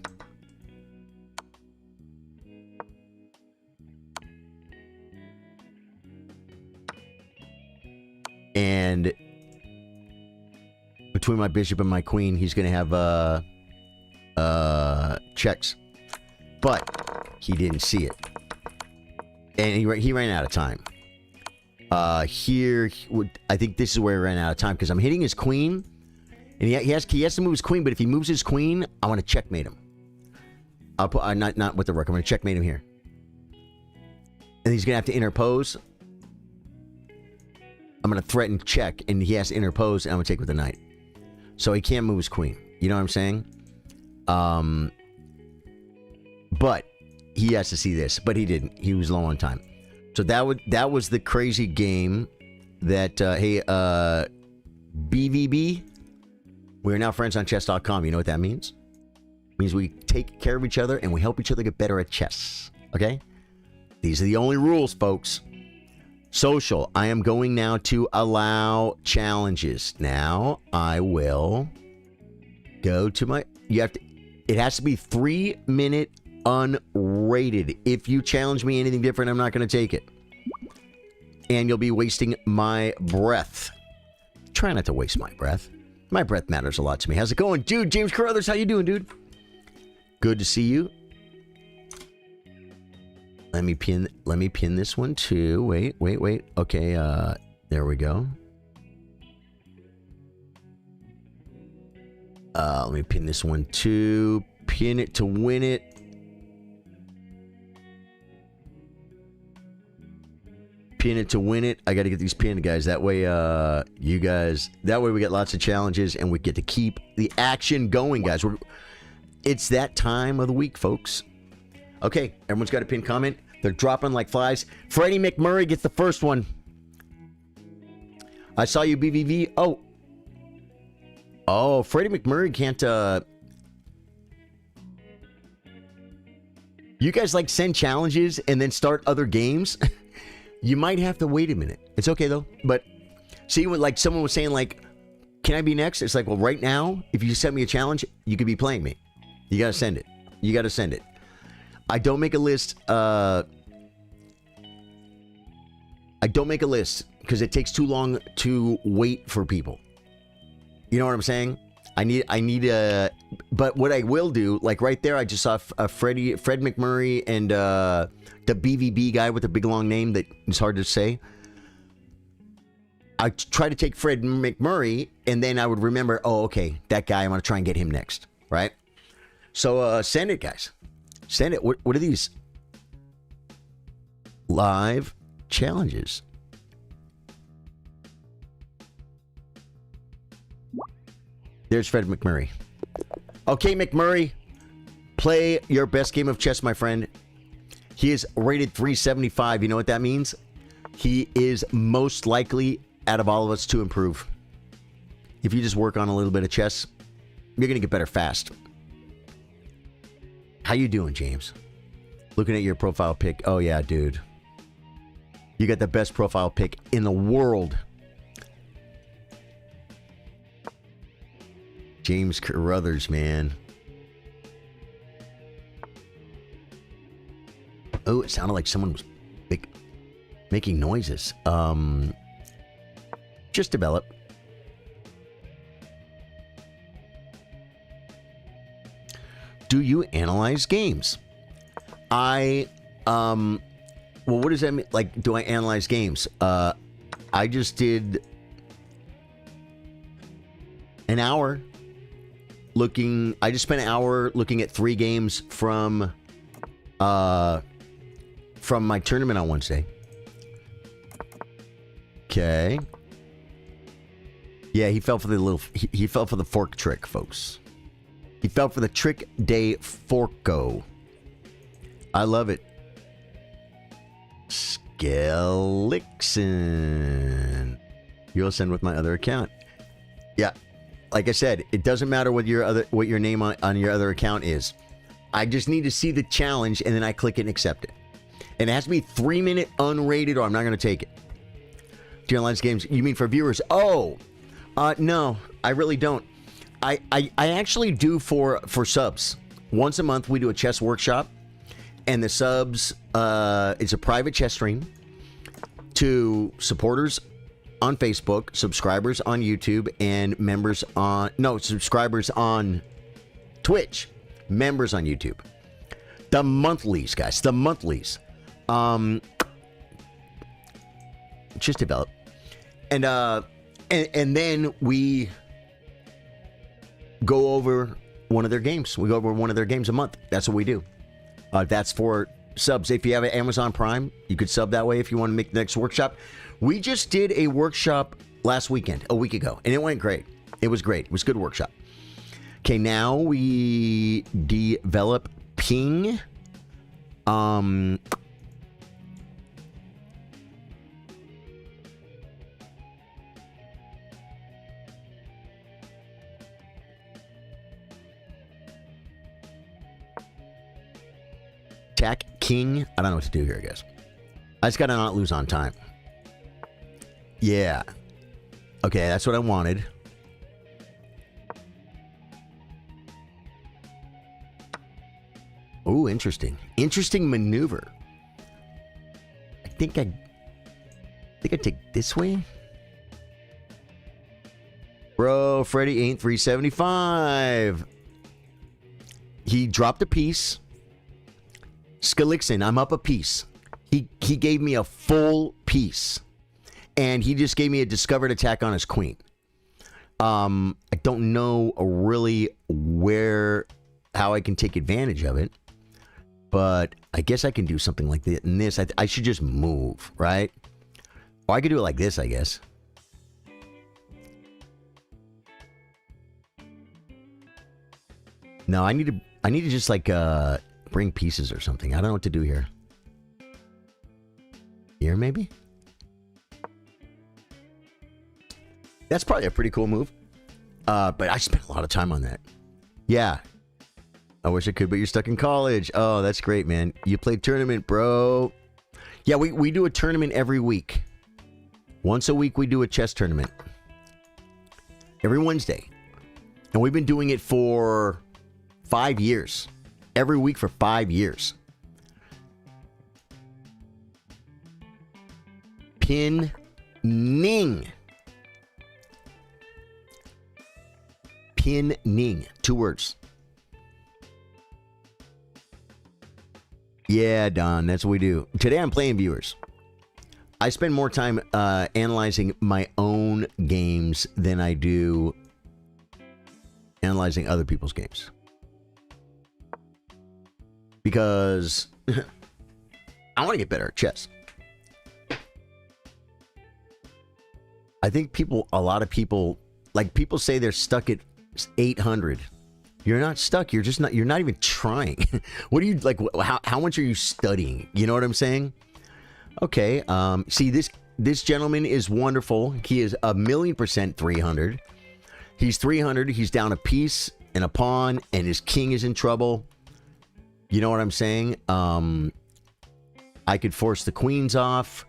And between my bishop and my queen, he's going to have checks. But he didn't see it. And he ran out of time. Here, I think this is where he ran out of time because I'm hitting his queen. And he has to move his queen, but if he moves his queen, I want to checkmate him. I'll put not with the rook. I'm going to checkmate him here. And he's going to have to interpose. I'm going to threaten check, and he has to interpose, and I'm going to take with the knight. So he can't move his queen. You know what I'm saying? But he has to see this, but he didn't. He was low on time. So that was the crazy game that, hey, BVB, we're now friends on chess.com. You know what that means? It means we take care of each other and we help each other get better at chess. Okay? These are the only rules, folks. Social. I am going now to allow challenges. Now I will go to my, it has to be 3-minute unrated. If you challenge me anything different, I'm not going to take it. and you'll be wasting my breath. Try not to waste my breath. My breath matters a lot to me. How's it going? Dude, James Carruthers, how you doing, dude? Good to see you. Let me pin this one too. Wait. Okay, there we go. Let me pin this one too. Pin it to win it. Pin it to win it. I got to get these pinned, guys. That way, that way we get lots of challenges and we get to keep the action going, guys. It's that time of the week, folks. Okay, everyone's got a pinned comment. They're dropping like flies. Freddie McMurray gets the first one. I saw you, BVV. Oh, Freddie McMurray can't, you guys like send challenges and then start other games? You might have to wait a minute. It's okay though. But see, what like someone was saying, like, can I be next? It's like, well, right now, if you send me a challenge, you could be playing me. You gotta send it. You gotta send it. I don't make a list. I don't make a list because it takes too long to wait for people. You know what I'm saying? I need a. But what I will do, like right there, I just saw Fred McMurray and the BVB guy with the big long name that is hard to say. I try to take Fred McMurray, and then I would remember, oh, okay, that guy, I'm going to try and get him next, right? So send it, guys. Send it. What are these? Live challenges. There's Fred McMurray. Okay, McMurray, play your best game of chess, my friend. He is rated 375. You know what that means? He is most likely out of all of us to improve. If you just work on a little bit of chess, you're going to get better fast. How you doing, James? Looking at your profile pic. Oh, yeah, dude. You got the best profile pic in the world. James Carruthers, man. Oh, it sounded like someone was making noises. Just develop. Do you analyze games? Well, what does that mean? Like, do I analyze games? I just did an hour looking. I just spent an hour looking at 3 games from my tournament on Wednesday. Okay. Yeah, he fell for the little. He fell for the fork trick, folks. He fell for the trick day forko. I love it. Skelixon. You'll send with my other account. Yeah. Like I said, it doesn't matter what your name on your other account is. I just need to see the challenge and then I click it and accept it. And it has to be 3-minute unrated or I'm not going to take it. Do you analyze games? You mean for viewers? Oh, no, I really don't. I actually do for subs. Once a month we do a chess workshop, and the subs it's a private chess stream to supporters on Facebook, subscribers on YouTube, and subscribers on Twitch, members on YouTube. The monthlies, guys, the monthlies. Just develop, and then we go over one of their games. We go over one of their games a month. That's what we do. That's for subs. If you have an Amazon Prime, you could sub that way if you want to make the next workshop. We just did a workshop last weekend, a week ago, and it went great. It was great. It was a good workshop. Okay, now we develop ping. Attack king. I don't know what to do here, guys. I just gotta not lose on time. Yeah. Okay, that's what I wanted. Oh, interesting. Interesting maneuver. I think think I take this way. Bro, Freddie ain't 375. He dropped a piece. Skalixin, I'm up a piece. He gave me a full piece. And he just gave me a discovered attack on his queen. I don't know really how I can take advantage of it. But I guess I can do something like this. And this, I should just move, right? Or I could do it like this, I guess. No, I need to just like bring pieces or something. I don't know what to do here. Here, maybe? That's probably a pretty cool move. But I spent a lot of time on that. Yeah. I wish I could, but you're stuck in college. Oh, that's great, man. You played tournament, bro. Yeah, we do a tournament every week. Once a week, we do a chess tournament. Every Wednesday. And we've been doing it for 5 years. Every week for 5 years. Pin Ning. Pin Ning. 2 words. Yeah, Don, that's what we do. Today I'm playing viewers. I spend more time analyzing my own games than I do analyzing other people's games. Because I want to get better at chess. I think a lot of people, like people say they're stuck at 800. You're not stuck. You're not even trying. What are you, like, how much are you studying? You know what I'm saying? Okay. See, this gentleman is wonderful. He is 1,000,000% 300. He's 300. He's down a piece and a pawn, and his king is in trouble. You know what I'm saying? I could force the queens off.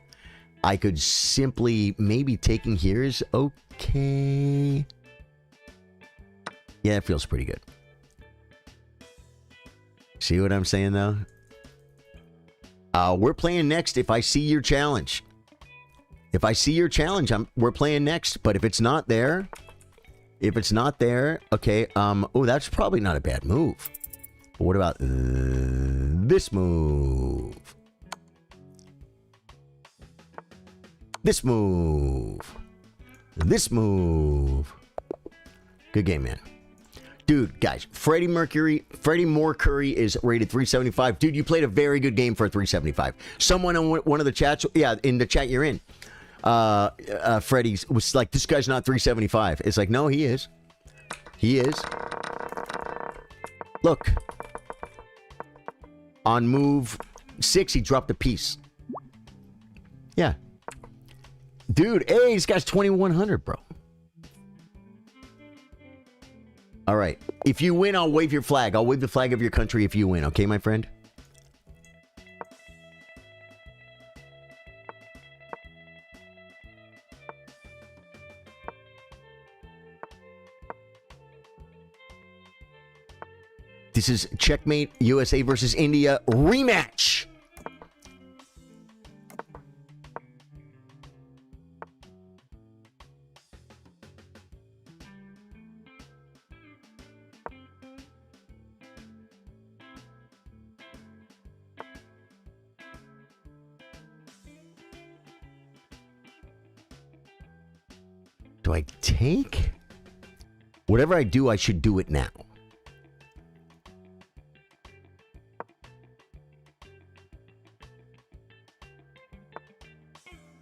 I could simply, maybe taking here is okay. Yeah, it feels pretty good. See what I'm saying, though? We're playing next if I see your challenge. If I see your challenge, we're playing next. But if it's not there, okay. Oh, that's probably not a bad move. But what about this move? This move. This move. Good game, man. Dude, guys, Freddie Mercury is rated 375. Dude, you played a very good game for a 375. Someone on one of the chats, yeah, in the chat you're in, Freddie was like, this guy's not 375. It's like, no, he is. He is. Look. On move 6, he dropped a piece. Yeah. Dude, hey, this guy's 2,100, bro. All right. If you win, I'll wave your flag. I'll wave the flag of your country if you win. Okay, my friend? This is Checkmate USA versus India rematch. Do I take? Whatever I do, I should do it now.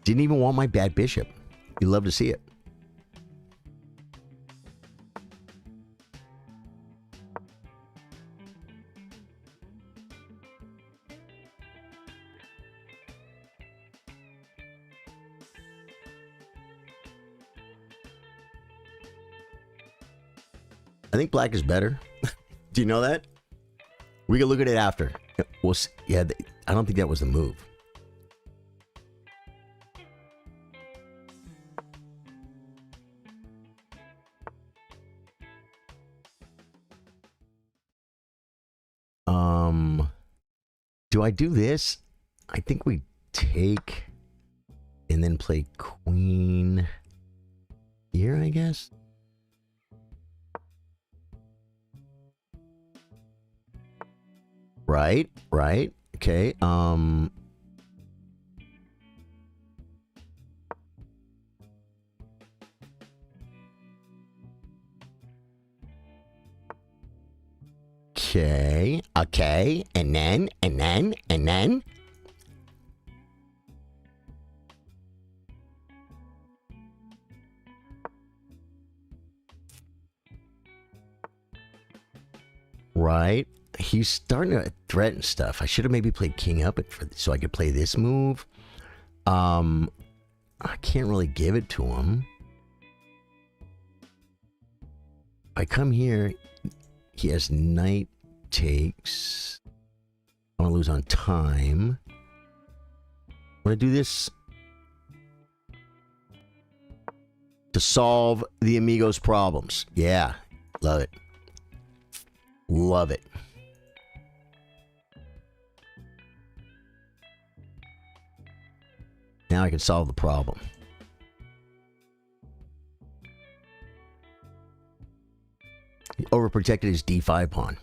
Didn't even want my bad bishop. You love to see it. I think black is better. Do you know that? We can look at it after. We'll see. Yeah, I don't think that was the move. Do I do this? I think we take... and then play queen here, I guess. Right, right. Okay. Okay. Okay. And then. Right. He's starting to threaten stuff. I should have maybe played king up so I could play this move. I can't really give it to him. I come here. He has knight takes. I want to lose on time. I want to do this to solve the amigos' problems. Yeah, love it. Love it. Now I can solve the problem. He overprotected his d5 pawn.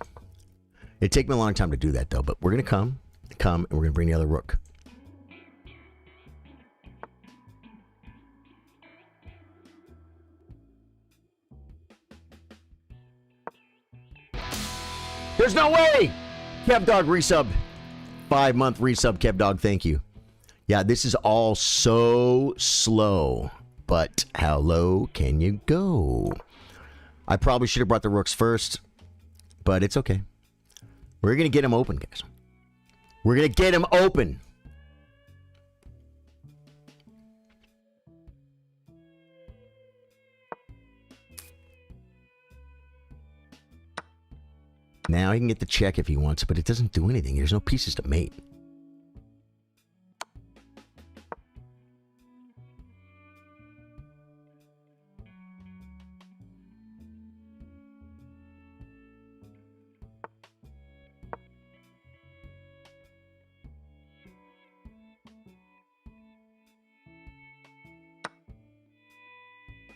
It'd take me a long time to do that, though, but we're going to come, and we're going to bring the other rook. There's no way! KevDog resub. 5-month resub, KevDog, thank you. Yeah, this is all so slow, but how low can you go? I probably should have brought the rooks first, but it's okay. We're going to get him open, guys. We're going to get him open. Now he can get the check if he wants, but it doesn't do anything. There's no pieces to mate.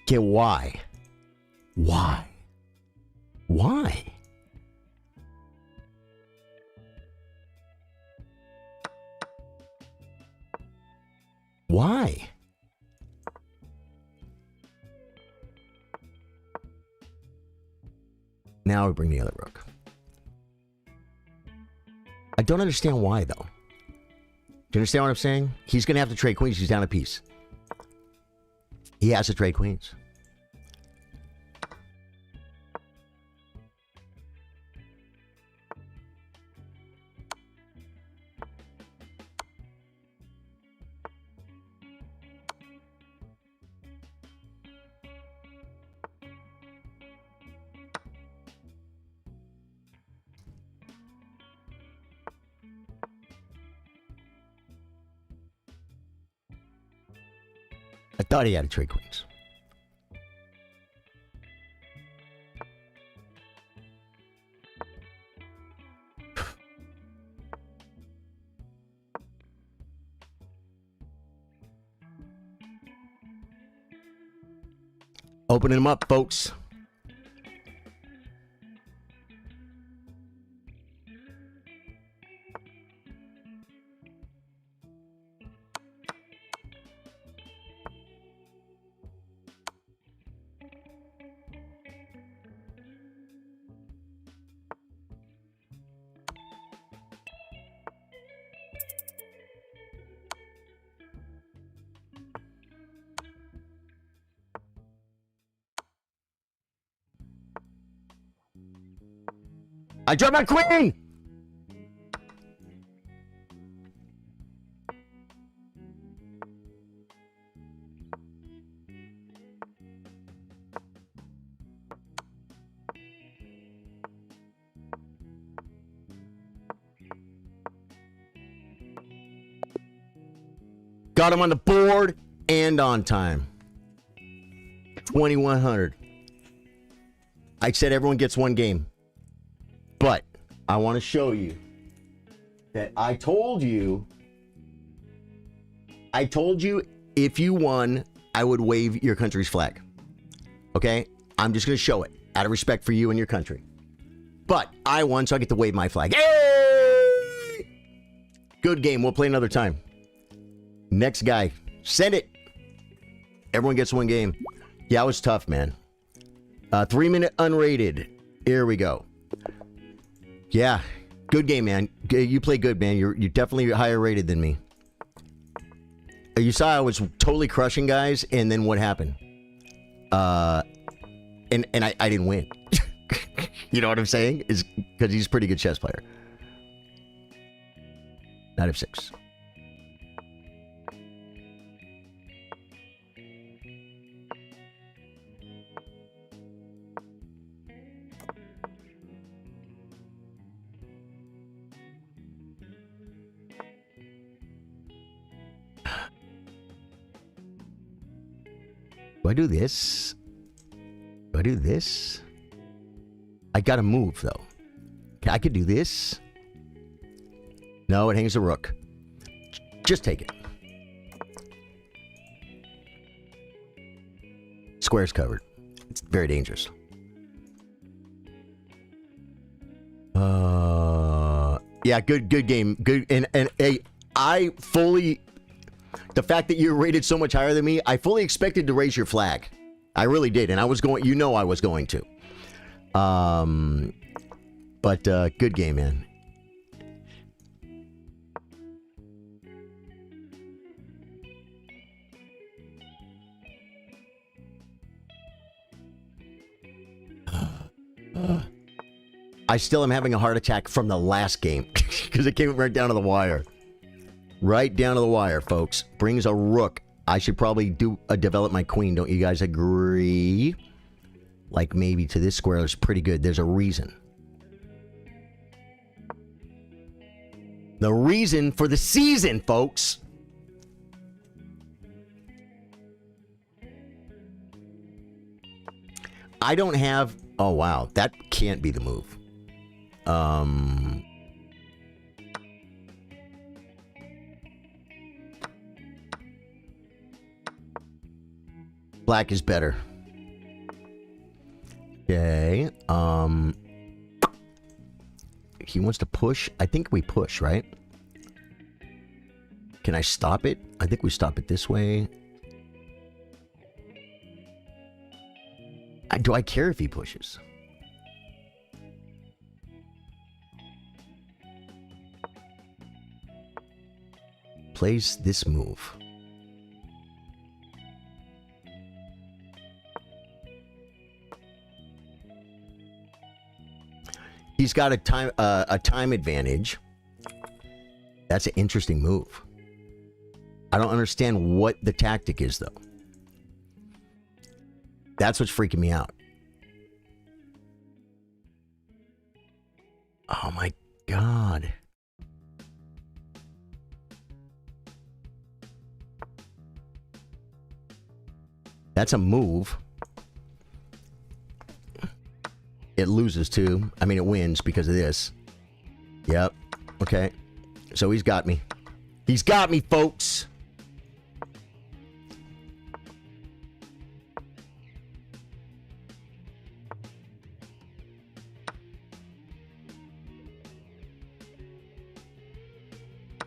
Okay, why? Why? Why? Why? Now we bring the other rook. I don't understand why, though. Do you understand what I'm saying? He's going to have to trade queens. He's down a piece. He has to trade queens. I thought he had to trade queens. Opening them up, folks. I dropped my queen! Got him on the board and on time. 2,100. I said everyone gets one game. But I want to show you that I told you if you won, I would wave your country's flag. Okay? I'm just going to show it out of respect for you and your country. But I won, so I get to wave my flag. Hey! Good game. We'll play another time. Next guy. Send it. Everyone gets one game. Yeah, it was tough, man. 3-minute unrated. Here we go. Yeah. Good game, man. You play good, man. You're definitely higher rated than me. You saw I was totally crushing guys, and then what happened? And I didn't win. You know what I'm saying? Is because he's a pretty good chess player. Knight of 6. Do I do this? Do I do this? I gotta move, though. I could do this. No, it hangs the rook. Just take it. Square's covered. It's very dangerous. Yeah, good game. Good, and I fully... The fact that you're rated so much higher than me, I fully expected to raise your flag. I really did, and I was going... You know I was going to. But good game, man. I still am having a heart attack from the last game because it came right down to the wire. Right down to the wire, folks. Brings a rook. I should probably develop my queen. Don't you guys agree? Like maybe to this square is pretty good. There's a reason. The reason for the season, folks. I don't have... Oh, wow. That can't be the move. Black is better. Okay. He wants to push. I think we push, right? Can I stop it? I think we stop it this way. Do I care if he pushes? Plays this move. He's got a time advantage. That's an interesting move. I don't understand what the tactic is, though. That's what's freaking me out. Oh, my God. That's a move. It loses, too. I mean, it wins because of this. Yep. Okay. So he's got me. He's got me, folks.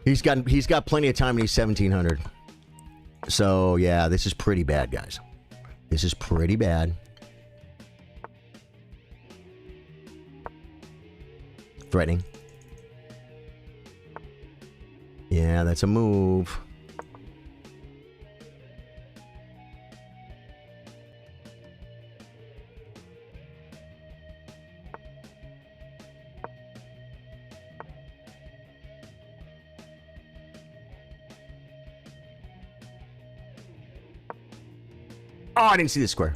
He's got plenty of time and he's 1700. So, yeah, this is pretty bad, guys. This is pretty bad. Threatening. Yeah, that's a move. Oh, I didn't see the square.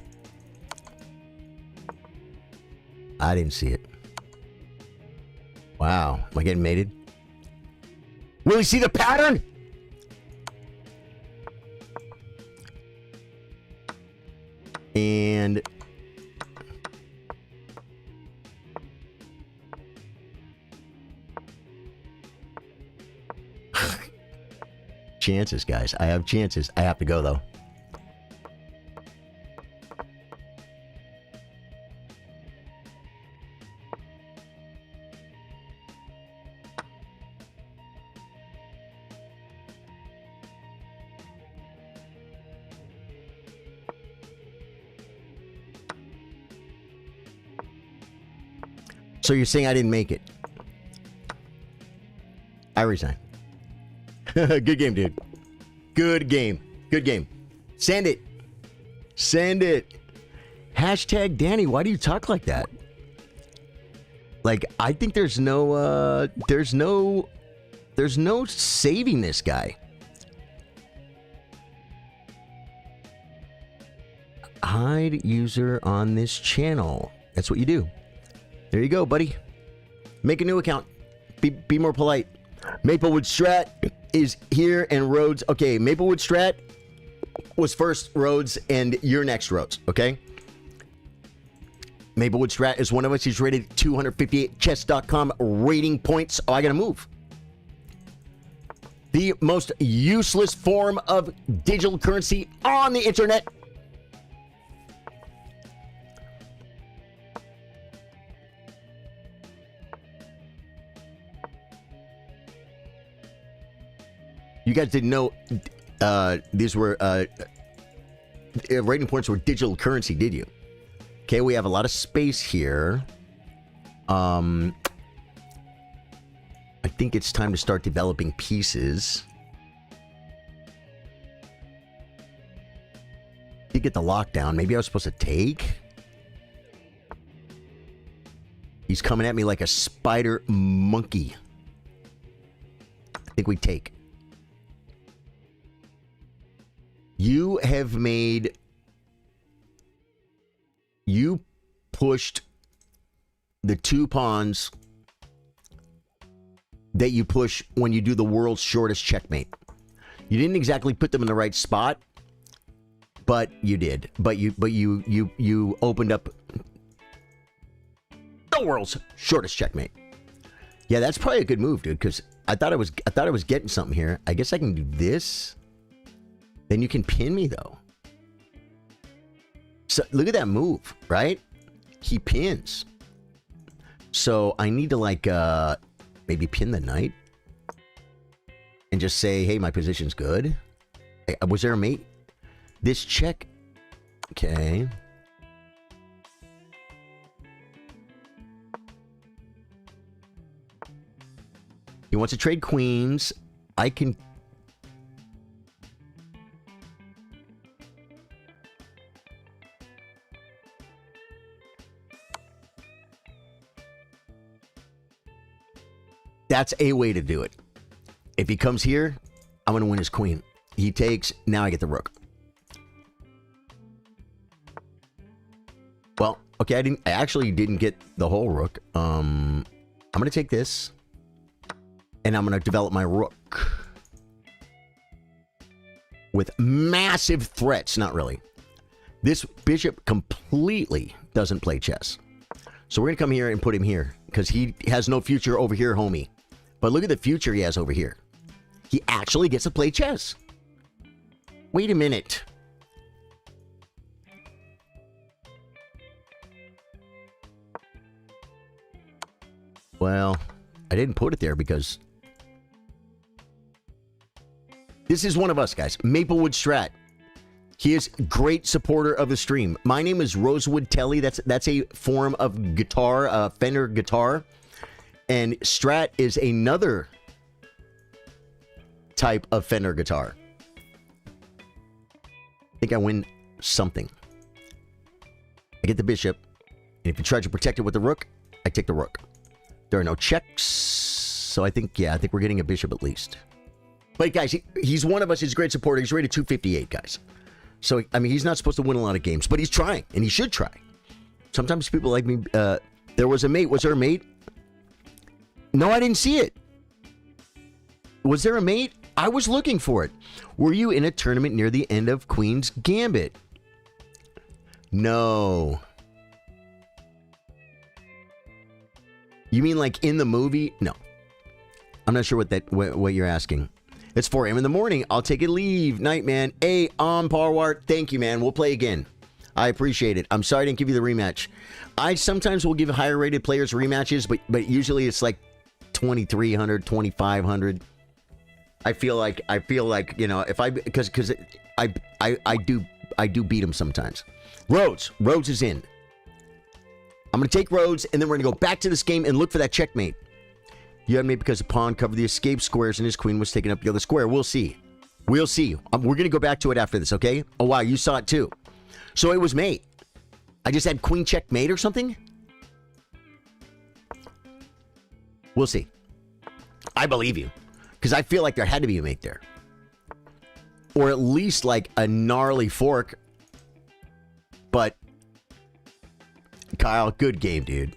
I didn't see it. Wow. Am I getting mated? Will he see the pattern? And... chances, guys. I have chances. I have to go, though. So you're saying I didn't make it? I resign. Good game, dude. Good game. Good game. Send it. Send it. Hashtag Danny, why do you talk like that? Like, I think there's no saving this guy. Hide user on this channel. That's what you do. There you go, buddy. Make a new account. Be more polite. Maplewood Strat is here and Rhodes. Okay, Maplewood Strat was first Rhodes and you're next Rhodes, okay? Maplewood Strat is one of us. He's rated 258 chess.com rating points. Oh, I gotta move. The most useless form of digital currency on the internet. You guys didn't know these were rating points were digital currency, did you? Okay, we have a lot of space here. I think it's time to start developing pieces. You get the lockdown. Maybe I was supposed to take. He's coming at me like a spider monkey. I think we take. You have made... You pushed the two pawns that you push when you do the world's shortest checkmate. You didn't exactly put them in the right spot, but you did. But you opened up the world's shortest checkmate. Yeah, that's probably a good move, dude, because I thought I was getting something here. I guess I can do this. Then you can pin me, though. So look at that move, right? He pins. So I need to, like, maybe pin the knight. And just say, hey, my position's good. Was there a mate? This check. Okay. He wants to trade queens. I can... That's a way to do it. If he comes here, I'm going to win his queen. He takes. Now I get the rook. Well, okay, I actually didn't get the whole rook. I'm going to take this. And I'm going to develop my rook. With massive threats. Not really. This bishop completely doesn't play chess. So we're going to come here and put him here. Because he has no future over here, homie. But look at the future he has over here. He actually gets to play chess. Wait a minute. Well, I didn't put it there because... This is one of us, guys. Maplewood Strat. He is a great supporter of the stream. My name is Rosewood Telly. That's a form of guitar, Fender guitar. And Strat is another type of Fender guitar. I think I win something. I get the bishop. And if you try to protect it with the rook, I take the rook. There are no checks. So I think we're getting a bishop at least. But guys, he's one of us. He's a great supporter. He's rated 258, guys. So, I mean, he's not supposed to win a lot of games, but he's trying, and he should try. Sometimes people like me, there was a mate. Was there a mate? No, I didn't see it. Was there a mate? I was looking for it. Were you in a tournament near the end of Queen's Gambit? No. You mean like in the movie? No. I'm not sure what you're asking. It's 4 a.m. in the morning. I'll take a leave. Night, man. Hey, Parwart. Thank you, man. We'll play again. I appreciate it. I'm sorry I didn't give you the rematch. I sometimes will give higher rated players rematches, but usually it's like 2,300, 2,500. I feel like if because I do beat them sometimes. Rhodes is in. I'm gonna take Rhodes, and then we're gonna go back to this game and look for that checkmate. You had mate because the pawn covered the escape squares and his queen was taking up the other square. We'll see. We're gonna go back to it after this, okay? Oh wow, you saw it too. So it was mate. I just had queen checkmate or something? We'll see. I believe you. Because I feel like there had to be a mate there. Or at least like a gnarly fork. But, Kyle, good game, dude.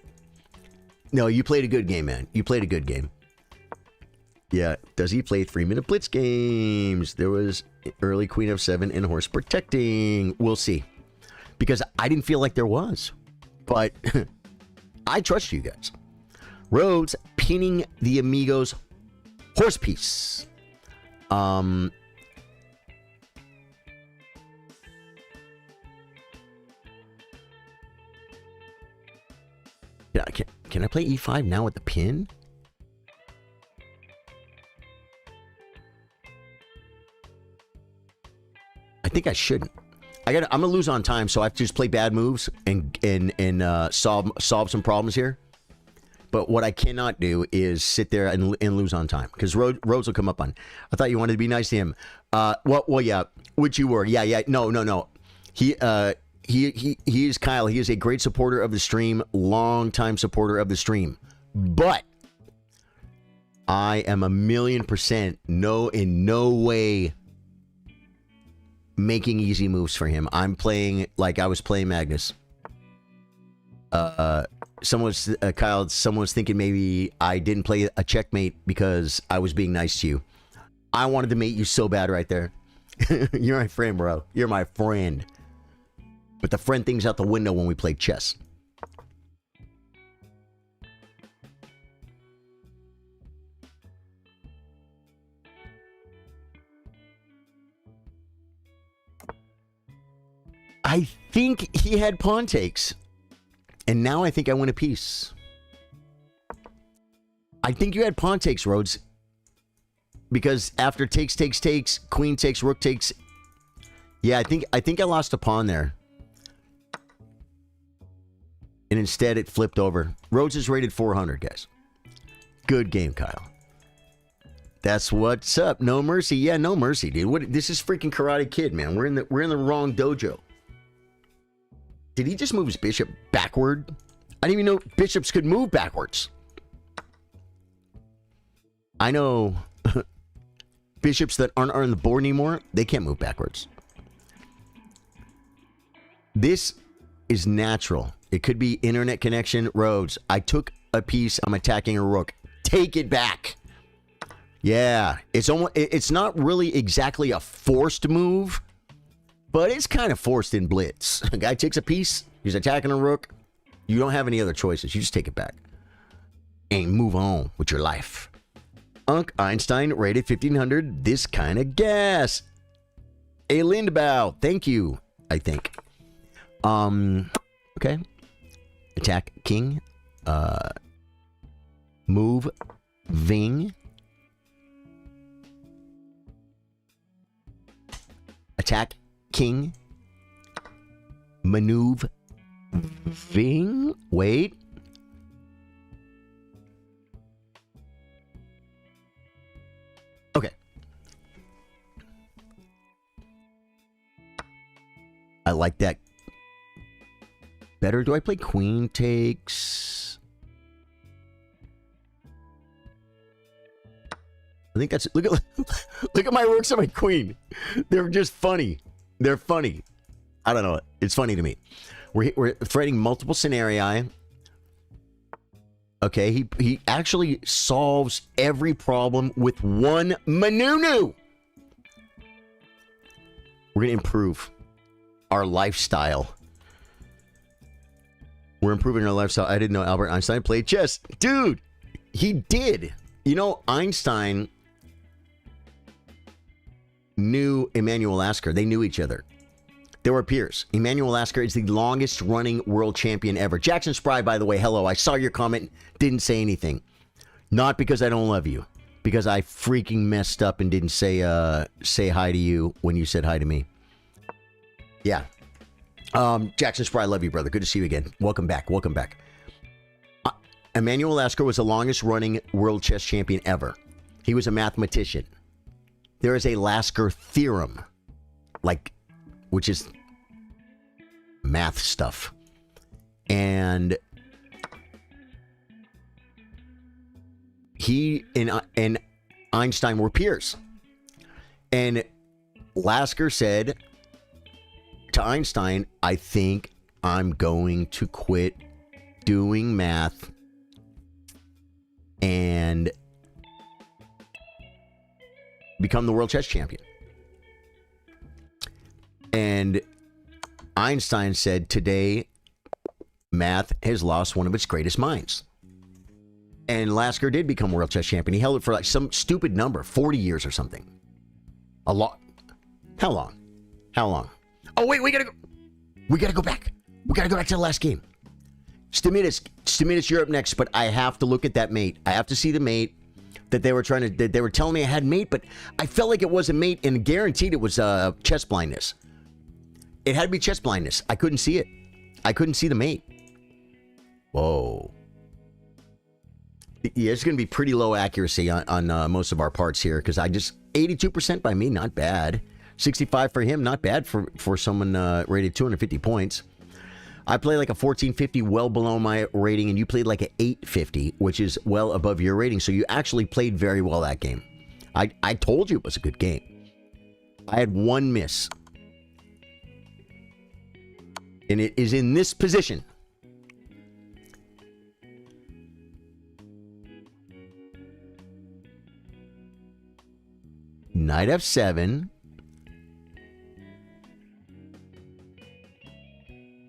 No, you played a good game, man. You played a good game. Yeah, does he play 3-minute blitz games? There was early queen f7 and horse protecting. We'll see. Because I didn't feel like there was. But I trust you guys. Rhodes pinning the Amigos horse piece. Can I play e5 now with the pin? I think I shouldn't. I'm gonna lose on time, so I have to just play bad moves and solve some problems here. But what I cannot do is sit there and lose on time because Rhodes will come up on. I thought you wanted to be nice to him. Well, yeah, which you were. Yeah. No. He is Kyle. He is a great supporter of the stream, long-time supporter of the stream. But I am 1,000,000% in no way making easy moves for him. I'm playing like I was playing Magnus. Someone's thinking maybe I didn't play a checkmate because I was being nice to you. I wanted to mate you so bad right there. You're my friend, bro. You're my friend. But the friend thing's out the window when we play chess. I think he had pawn takes. And now I think I win a piece. I think you had pawn takes, Rhodes. Because after takes, queen takes, rook takes. Yeah, I think I lost a pawn there. And instead it flipped over. Rhodes is rated 400, guys. Good game, Kyle. That's what's up. No mercy. Yeah, no mercy, dude. This is freaking Karate Kid, man. We're in the wrong dojo. Did he just move his bishop backward? I didn't even know bishops could move backwards. I know bishops that aren't on the board anymore, they can't move backwards. This is natural. It could be internet connection. Rhodes, I took a piece. I'm attacking a rook. Take it back. Yeah, it's not really exactly a forced move, but it's kind of forced in blitz. A guy takes a piece. He's attacking a rook. You don't have any other choices. You just take it back and move on with your life. Unc Einstein rated 1500. This kind of gas. A Lindbow. Thank you. I think. Okay. Attack king. Move Ving. Attack king. Maneuver Ving. Wait. Okay. I like that better. Do I play queen takes? I think that's look at my rooks and my queen. They're just funny. They're funny. I don't know. It's funny to me. We're threading multiple scenarii. Okay, he actually solves every problem with one manunu. We're gonna improve our lifestyle. We're improving our lifestyle. I didn't know Albert Einstein played chess. Dude, he did. You know, Einstein knew Emmanuel Lasker. They knew each other. They were peers. Emmanuel Lasker is the longest running world champion ever. Jackson Spry, by the way, hello. I saw your comment, didn't say anything. Not because I don't love you, because I freaking messed up and didn't say hi to you when you said hi to me. Yeah. Jackson Spry, I love you, brother. Good to see you again. Welcome back. Welcome back. Emmanuel Lasker was the longest running world chess champion ever. He was a mathematician. There is a Lasker theorem, which is math stuff. And he and Einstein were peers. And Lasker said to Einstein, I think I'm going to quit doing math and become the world chess champion. And Einstein said, today, math has lost one of its greatest minds. And Lasker did become world chess champion. He held it for like some stupid number, 40 years or something. A lot. How long? How long? Oh, wait, we gotta go. We gotta go back. We gotta go back to the last game. Staminis, you're up next, but I have to look at that mate. I have to see the mate that they were they were telling me I had mate, but I felt like it was a mate and guaranteed it was chess blindness. It had to be chess blindness. I couldn't see it. I couldn't see the mate. Whoa. Yeah, it's going to be pretty low accuracy on most of our parts here because 82% by me, not bad. 65 for him, not bad for someone rated 250 points. I played like a 1450, well below my rating, and you played like an 850, which is well above your rating. So you actually played very well that game. I told you it was a good game. I had one miss. And it is in this position. Knight f7.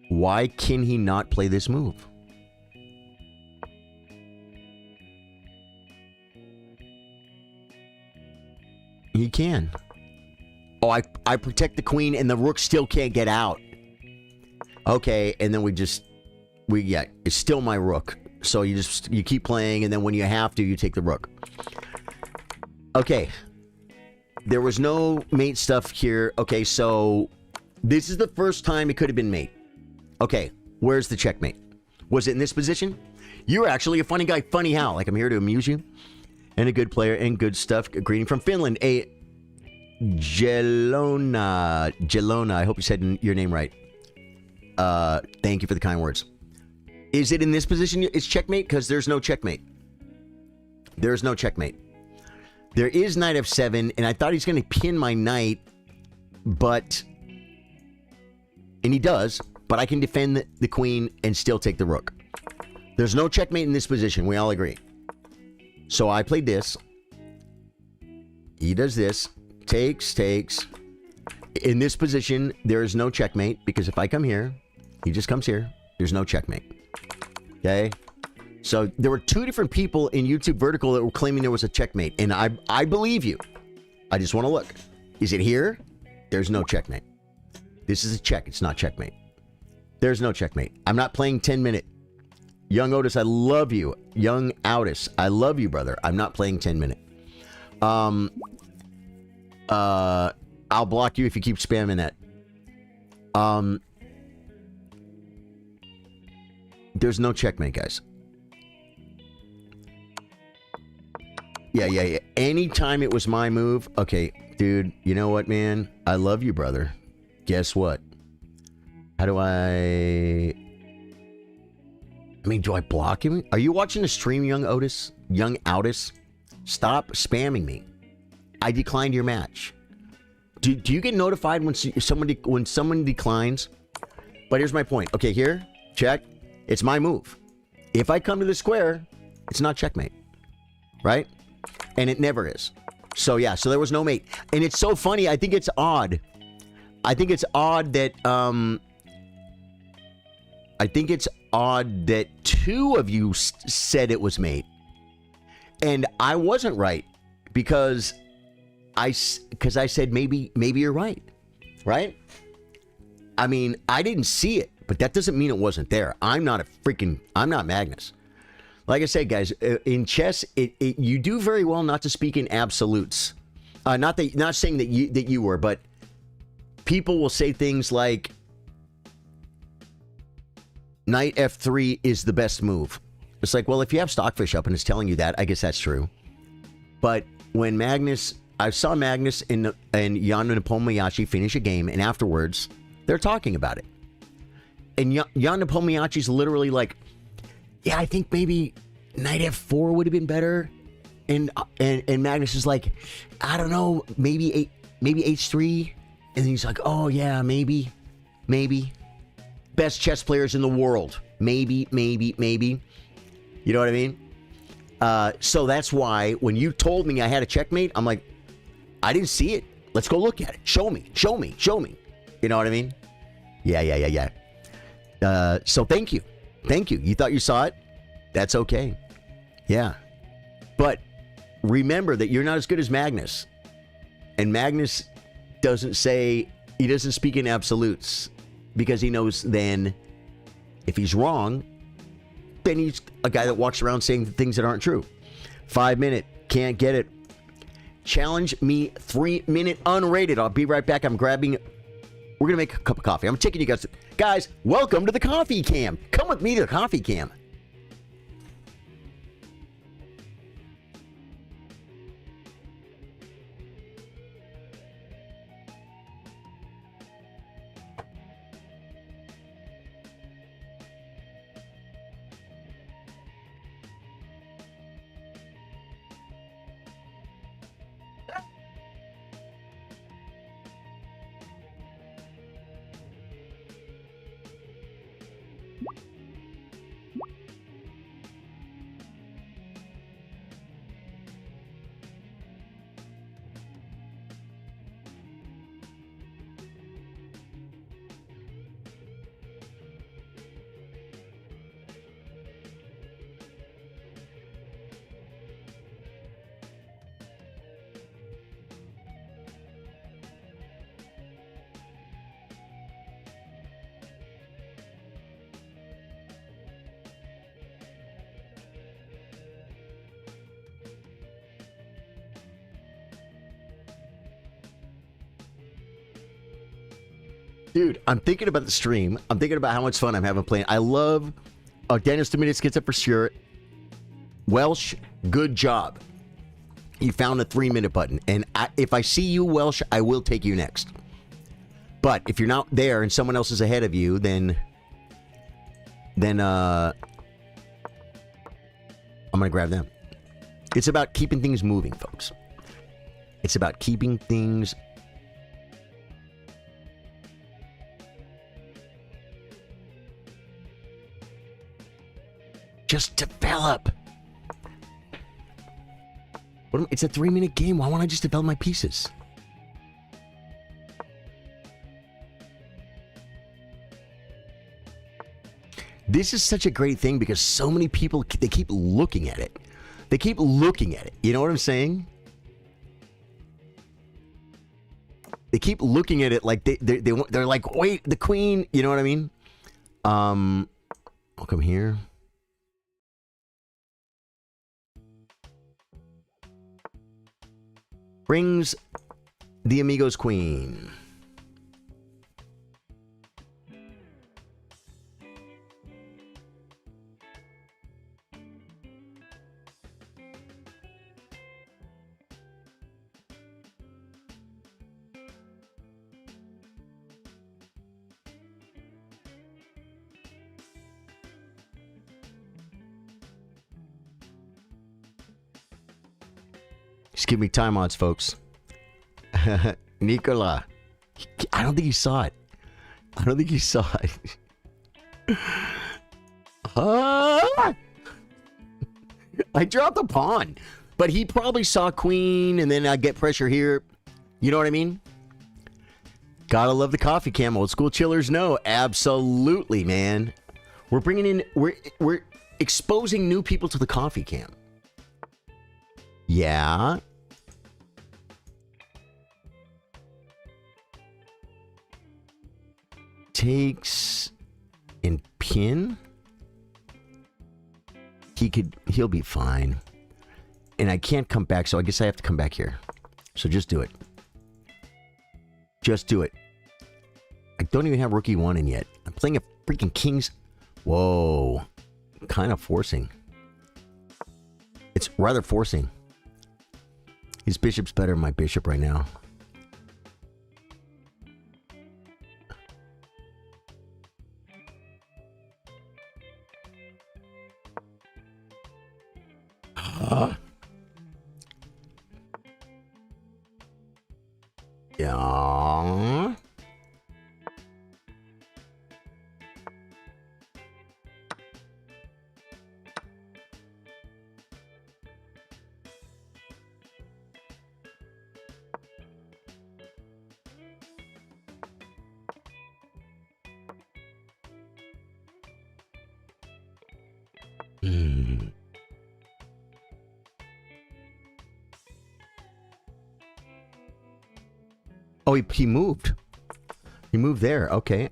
Why can he not play this move? He can. Oh, I protect the queen and the rook still can't get out. Okay, and then it's still my rook. So you keep playing, and then when you have to, you take the rook. Okay. There was no mate stuff here. Okay, so this is the first time it could have been mate. Okay, where's the checkmate? Was it in this position? You're actually a funny guy. Funny how? Like I'm here to amuse you. And a good player and good stuff. A greeting from Finland. A Gelona. I hope you said your name right. Thank you for the kind words. Is it in this position? It's checkmate? Because there's no checkmate. There's no checkmate. There is knight f7, and I thought he's going to pin my knight, and he does, but I can defend the queen and still take the rook. There's no checkmate in this position. We all agree. So I played this. He does this. Takes. In this position, there is no checkmate, because if I come here, he just comes here. There's no checkmate. Okay? So there were two different people in YouTube Vertical that were claiming there was a checkmate, and I believe you. I just want to look. Is it here? There's no checkmate. This is a check. It's not checkmate. There's no checkmate. I'm not playing 10-minute. Young Otis, I love you. Young Otis, I love you, brother. I'm not playing 10-minute. I'll block you if you keep spamming that. There's no checkmate, guys. Yeah. Anytime it was my move, okay, dude, you know what, man? I love you, brother. Guess what? How do I do I block him? Are you watching the stream, Young Otis? Young Otis? Stop spamming me. I declined your match. Do you get notified when someone declines? But here's my point. Okay, here, check. It's my move. If I come to the square, it's not checkmate. Right? And it never is. So yeah, so there was no mate. And it's so funny, I think it's odd. I think it's odd that two of you said it was mate. And I wasn't right, because because I said maybe you're right, right? I mean, I didn't see it, but that doesn't mean it wasn't there. I'm not Magnus. Like I said, guys, in chess, you do very well not to speak in absolutes. Not saying that you were, but people will say things like knight f3 is the best move. It's like, well, if you have Stockfish up and it's telling you that, I guess that's true. But when Magnus, I saw Magnus and Jan Nepomniachtchi finish a game, and afterwards, they're talking about it. And Jan Nepomniachtchi's literally like, yeah, I think maybe knight f4 would have been better. And Magnus is like, I don't know, maybe h3. And he's like, oh yeah, maybe. Best chess players in the world. Maybe. You know what I mean? So that's why when you told me I had a checkmate, I'm like, I didn't see it. Let's go look at it. Show me. You know what I mean? Yeah. So thank you. You thought you saw it? That's okay. Yeah. But remember that you're not as good as Magnus. And Magnus doesn't speak in absolutes because he knows then if he's wrong, then he's a guy that walks around saying things that aren't true. 5 minute, can't get it. Challenge me 3 minute unrated. I'll be right back. We're going to make a cup of coffee. I'm taking you guys. Guys, welcome to the coffee cam. Come with me to the coffee cam. Dude, I'm thinking about the stream. I'm thinking about how much fun I'm having playing. I love Dennis Dominitz gets up for sure. Welsh, good job. You found the 3 minute button. And if I see you, Welsh, I will take you next. But if you're not there and someone else is ahead of you, then I'm going to grab them. It's about keeping things moving, folks. It's about keeping things just develop. It's a 3 minute game. Why won't I just develop my pieces? This is such a great thing because so many people, they keep looking at it. You know what I'm saying? They keep looking at it like they're like, wait, the queen. You know what I mean? I'll come here. Brings the Amigos Queen. Just give me time odds, folks. Nicola. I don't think he saw it. I dropped the pawn. But he probably saw queen, and then I get pressure here. You know what I mean? Gotta love the coffee cam. Old school chillers know. Absolutely, man. We're bringing in... We're exposing new people to the coffee cam. Yeah. takes and pin, he'll be fine. And I can't come back, so I guess I have to come back here. So just do it. Just do it. I don't even have rookie 1 in yet. I'm playing a freaking king's... Whoa. Kind of forcing. It's rather forcing. His bishop's better than my bishop right now. Yeah. Oh, he moved. He moved there. Okay.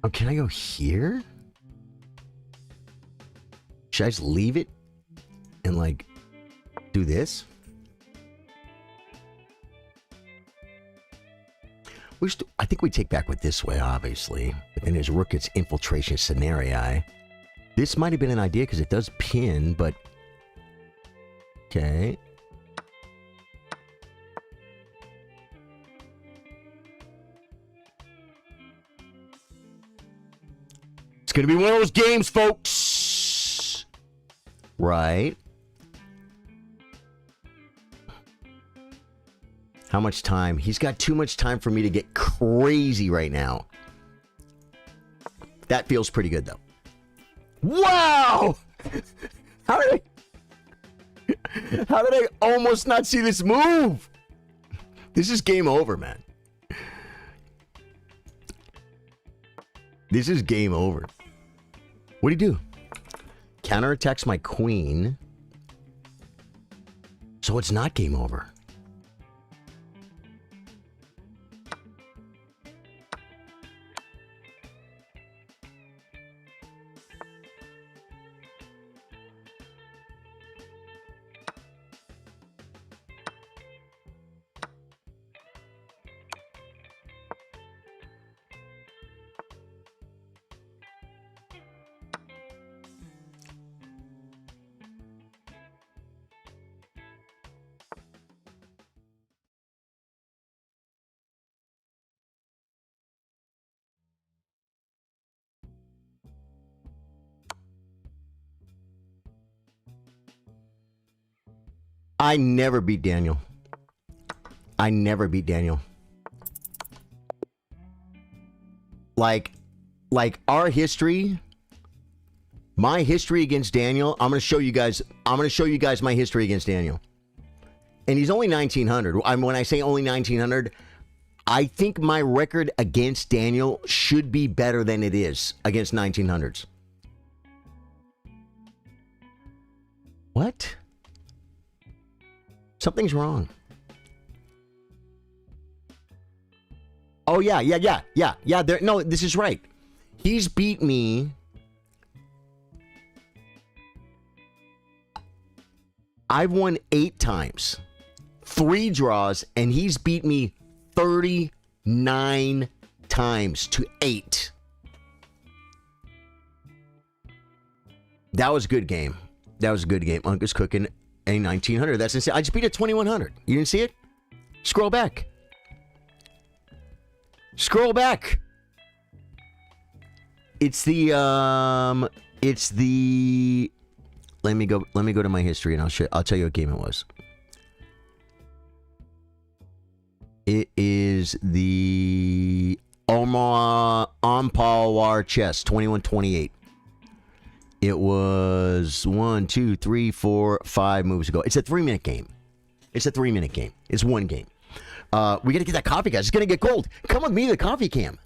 Oh, can I go here? Should I just leave it and, like, do this? I think we take back with this way, obviously. But then there's rook gets infiltration scenario. This might have been an idea because it does pin, but... Okay. It's going to be one of those games, folks. Right. How much time? He's got too much time for me to get crazy right now. That feels pretty good, though. Wow! How did I almost not see this move? This is game over, man. This is game over. What do you do? Counterattacks my queen. So it's not game over. I never beat Daniel. I never beat Daniel. Like our history, my history against Daniel, I'm going to show you guys my history against Daniel. And he's only 1900. When I say only 1900, I think my record against Daniel should be better than it is against 1900s. What? Something's wrong. Oh, yeah. No, this is right. He's beat me. I've won 8 times. 3 draws, and he's beat me 39 times to 8. That was a good game. Uncle's cooking. A 1900. That's insane. I just beat a 2100. You didn't see it? Scroll back. It's the let me go to my history and I'll tell you what game it was. It is the Omar Ampawar chess 2128. It was 1, 2, 3, 4, 5 moves ago. It's a 3-minute game. It's a 3-minute game. It's one game. We got to get that coffee, guys. It's going to get cold. Come with me to the coffee cam.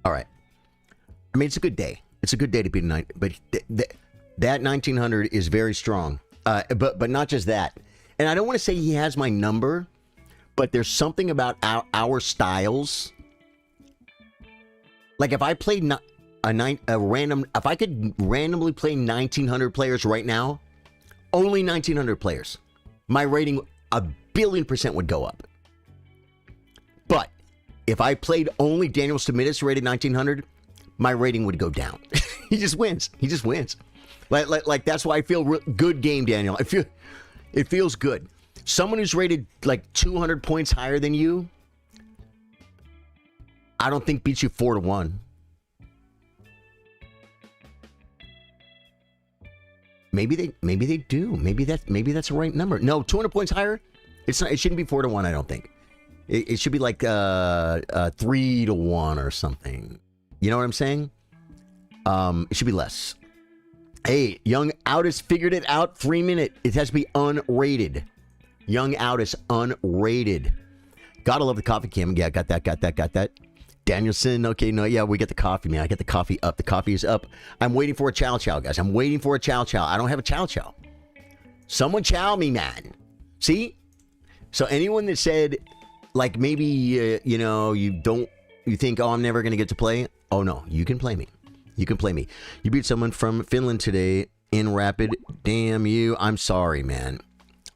All right. I mean, it's a good day. It's a good day to beat a night, but that 1900 is very strong. But not just that. And I don't want to say he has my number, but there's something about our styles. Like if I played if I could randomly play 1900 players right now, only 1900 players, my rating 1,000,000,000% would go up. But if I played only Daniel Stamitis rated 1900, my rating would go down. He just wins. He just wins. Like that's why I feel good game, Daniel. It feels good. Someone who's rated like 200 points higher than you, I don't think beats you 4-1. Maybe they do. Maybe that's the right number. No, 200 points higher. It's not. It shouldn't be 4-1. I don't think. It should be like 3-1 or something. You know what I'm saying? It should be less. Hey, Young Outis figured it out. 3-minute. It has to be unrated. Young Outis unrated. Gotta love the coffee cam. Yeah, got that. Danielson. Okay, no, yeah, we get the coffee, man. I get the coffee up. The coffee is up. I'm waiting for a chow chow, guys. I'm waiting for a chow chow. I don't have a chow chow. Someone chow me, man. See? So anyone that said, like, maybe, you think, oh, I'm never going to get to play. Oh, no, you can play me. You can play me. You beat someone from Finland today in Rapid. Damn you. I'm sorry, man.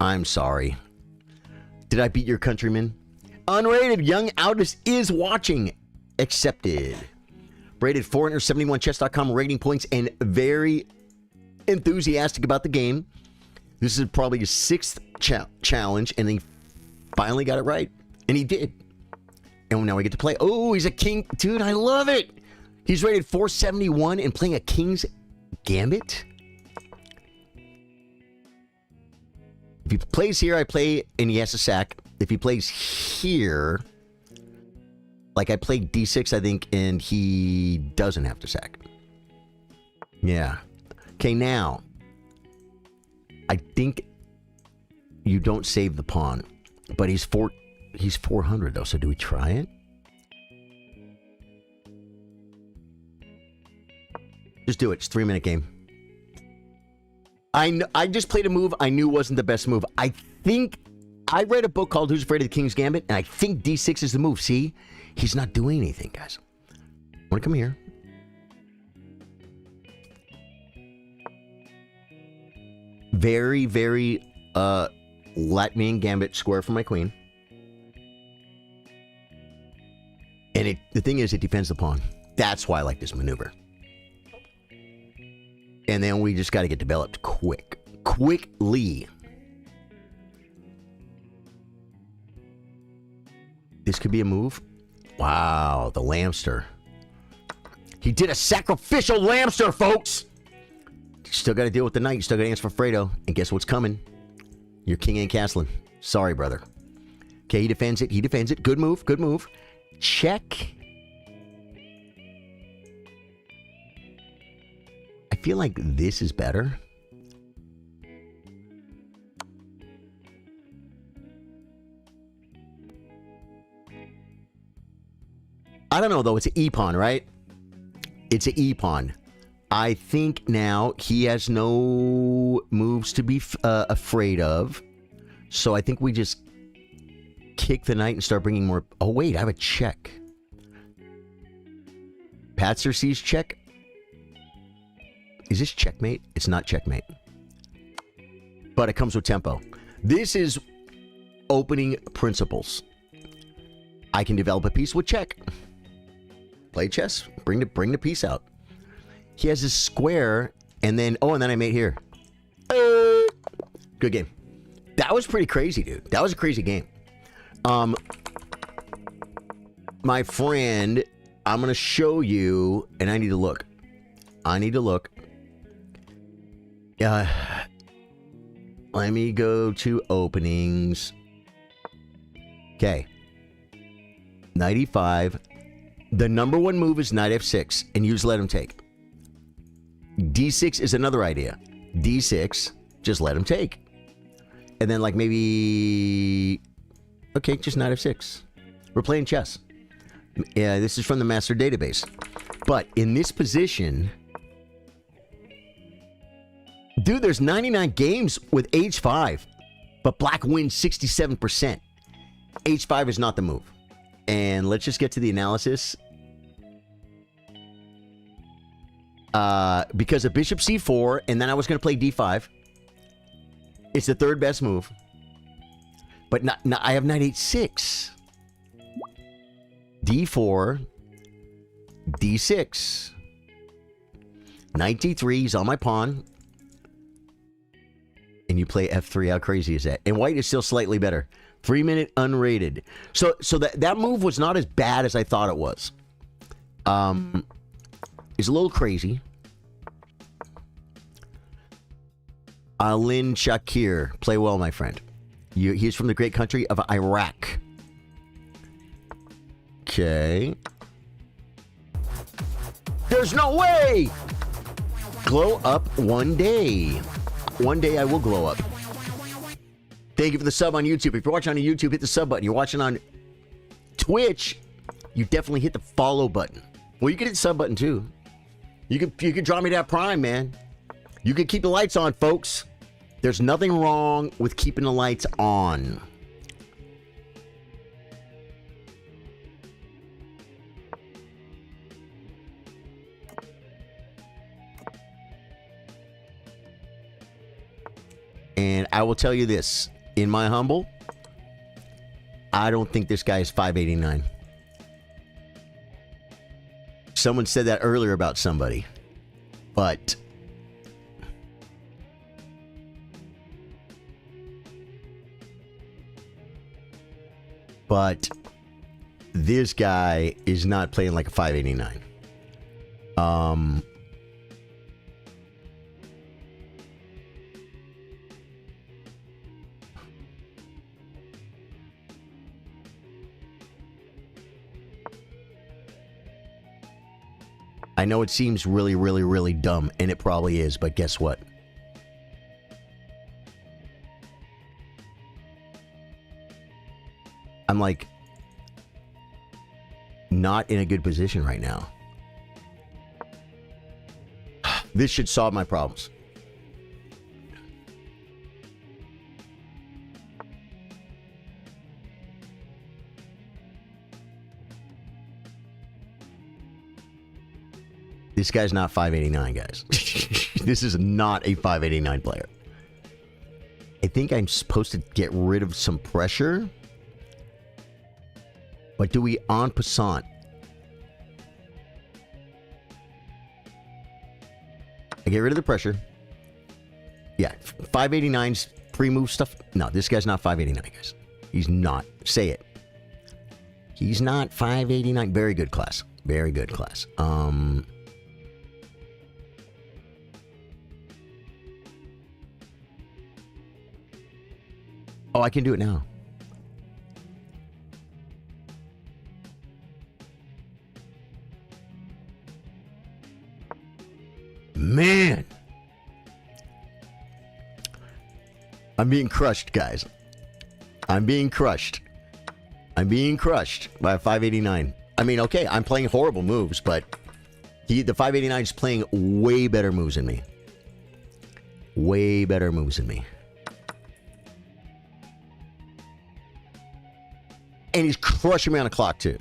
I'm sorry. Did I beat your countryman? Unrated. Young Outis is watching. Accepted. Rated 471chess.com rating points and very enthusiastic about the game. This is probably his 6th challenge, and he finally got it right. And he did. And now we get to play. Oh, he's a king. Dude, I love it. He's rated 471 and playing a King's Gambit. If he plays here, I play, and he has to sack. If he plays here, like I played D6, I think, and he doesn't have to sack. Yeah. Okay, now, I think you don't save the pawn, but he's 400, though, so do we try it? Just do it. It's a 3-minute game. I just played a move I knew wasn't the best move. I think I read a book called Who's Afraid of the King's Gambit, and I think D6 is the move. See? He's not doing anything, guys. I want to come here. Very, very Latvian Gambit square for my queen. And the thing is, it defends the pawn. That's why I like this maneuver. And then we just got to get developed quickly. This could be a move. Wow, the Lamster. He did a sacrificial Lamster, folks. You still got to deal with the knight. You still got to answer for Fredo. And guess what's coming? Your king ain't castling. Sorry, brother. Okay, he defends it. He defends it. Good move. Good move. Check. I feel like this is better. I don't know, though. It's an E-pawn, right? It's an E-pawn. I think now he has no moves to be afraid of. So I think we just kick the knight and start bringing more... Oh, wait, I have a check. Patzer sees check. Is this checkmate? It's not checkmate. But it comes with tempo. This is opening principles. I can develop a piece with check. Play chess. Bring the piece out. He has his square, and then... Oh, and then I mate here. Good game. That was pretty crazy, dude. That was a crazy game. My friend, I'm going to show you, and I need to look. Let me go to openings. Okay. Knight e5. The number one move is knight f6, and you just let him take. D6 is another idea. D6, just let him take. And then, like, maybe... Okay, just knight f6. We're playing chess. Yeah, this is from the master database. But in this position... Dude, there's 99 games with h5. But black wins 67%. h5 is not the move. And let's just get to the analysis. Because of bishop c4, and then I was going to play d5. It's the third best move. But not, I have knight h6. d4. d6. Knight d3 is on my pawn. And you play f3. How crazy is that? And white is still slightly better. 3-minute unrated. So that move was not as bad as I thought it was. It's a little crazy. Alin Shakir. Play well, my friend. He's from the great country of Iraq. Okay. There's no way! Glow up one day. One day I will glow up. Thank you for the sub on YouTube. If you're watching on YouTube, hit the sub button. You're watching on Twitch, you definitely hit the follow button. Well, you can hit the sub button too. You can draw me that Prime, man. You can keep the lights on, folks. There's nothing wrong with keeping the lights on. And I will tell you this, in my humble, I don't think this guy is 589. Someone said that earlier about somebody, but this guy is not playing like a 589. I know it seems really, really, really dumb, and it probably is, but guess what? I'm like not in a good position right now. This should solve my problems. This guy's not 589, guys. This is not a 589 player. I think I'm supposed to get rid of some pressure. But do we en passant? I get rid of the pressure. Yeah, 589's pre-move stuff. No, this guy's not 589, guys. He's not. Say it. He's not 589. Very good class. Very good class. Oh, I can do it now. Man. I'm being crushed, guys. I'm being crushed. I'm being crushed by a 589. I mean, okay, I'm playing horrible moves, but The 589 is playing way better moves than me. Way better moves than me. And he's crushing me on the clock, too.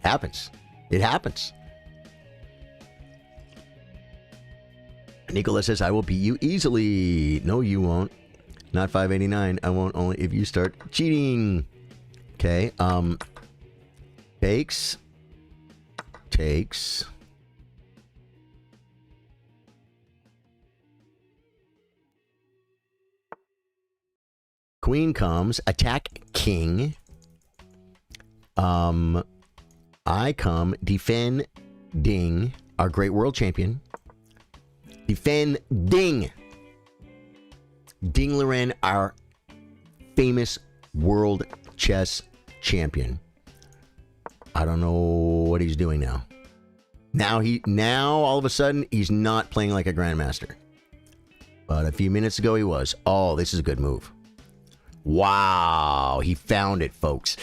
Happens. It happens. Nicola says, I will beat you easily. No, you won't. Not 589. I won't only if you start cheating. Okay. Takes. Queen comes. Attack king. I come defending our great world champion. Defending Ding Liren, our famous world chess champion. I don't know what he's doing now. Now all of a sudden he's not playing like a grandmaster. But a few minutes ago he was. Oh, this is a good move. Wow, he found it, folks.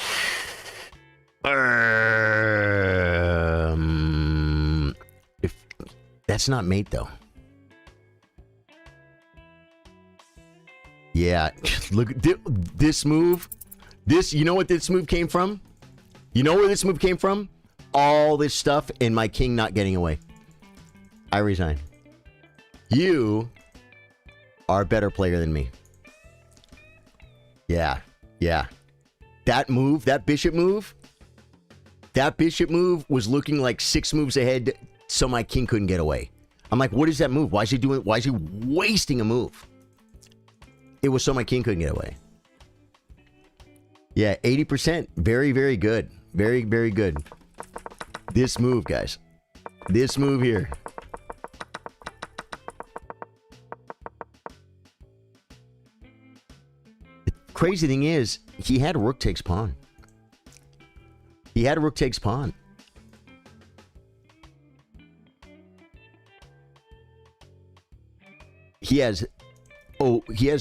If that's not mate though. Yeah, look this move. You know what this move came from? You know where this move came from? All this stuff and my king not getting away. I resign. You are a better player than me. Yeah. That move, that bishop move was looking like 6 moves ahead so my king couldn't get away. I'm like, what is that move? Why is he doing? Why is he wasting a move? It was so my king couldn't get away. Yeah, 80%. Very, very good. Very, very good. This move, guys. This move here. The crazy thing is, he had rook takes pawn. He has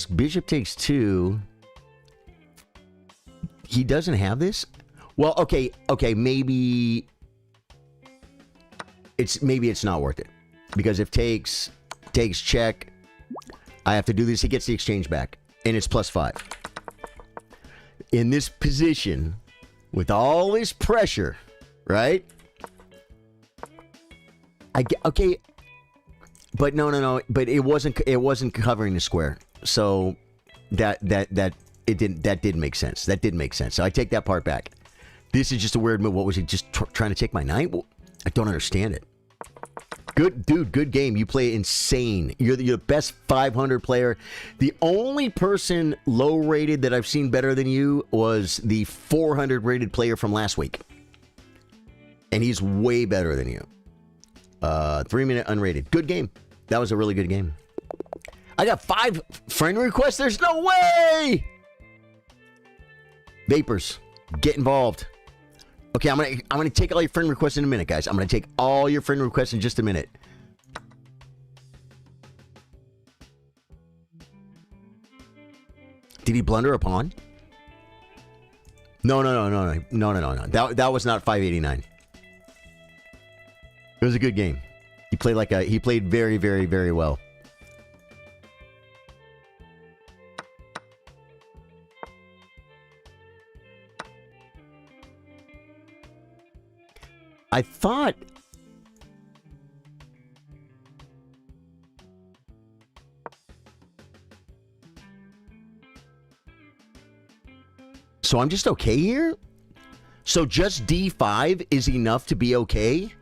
bishop takes 2. He doesn't have this? Well, okay, maybe it's not worth it. Because if takes check, I have to do this, he gets the exchange back. And it's +5. In this position, with all this pressure, right? Okay. But no. But it wasn't covering the square. So that didn't make sense. That didn't make sense. So I take that part back. This is just a weird move. What was he just trying to take my knight? Well, I don't understand it. Good dude, good game. You play insane. You're the best 500 player. The only person low rated that I've seen better than you was the 400 rated player from last week. And he's way better than you. 3-minute unrated. Good game. That was a really good game. I got 5 friend requests. There's no way. Vapors, get involved. Okay, I'm gonna take all your friend requests in a minute, guys. I'm gonna take all your friend requests in just a minute. Did he blunder a pawn? No. That was not 589. It was a good game. He played very, very, very well. I thought so I'm just okay here? So just D5 is enough to be okay?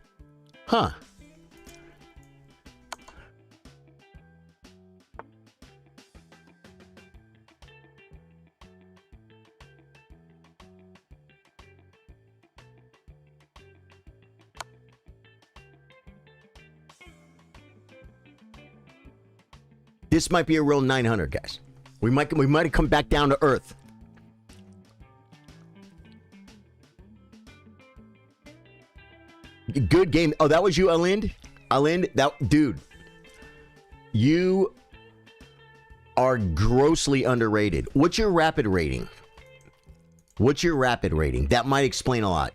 Huh. This might be a real 900, guys. We might have come back down to earth. Good game. Oh, that was you, Alind? Alind, dude. You are grossly underrated. What's your rapid rating? That might explain a lot.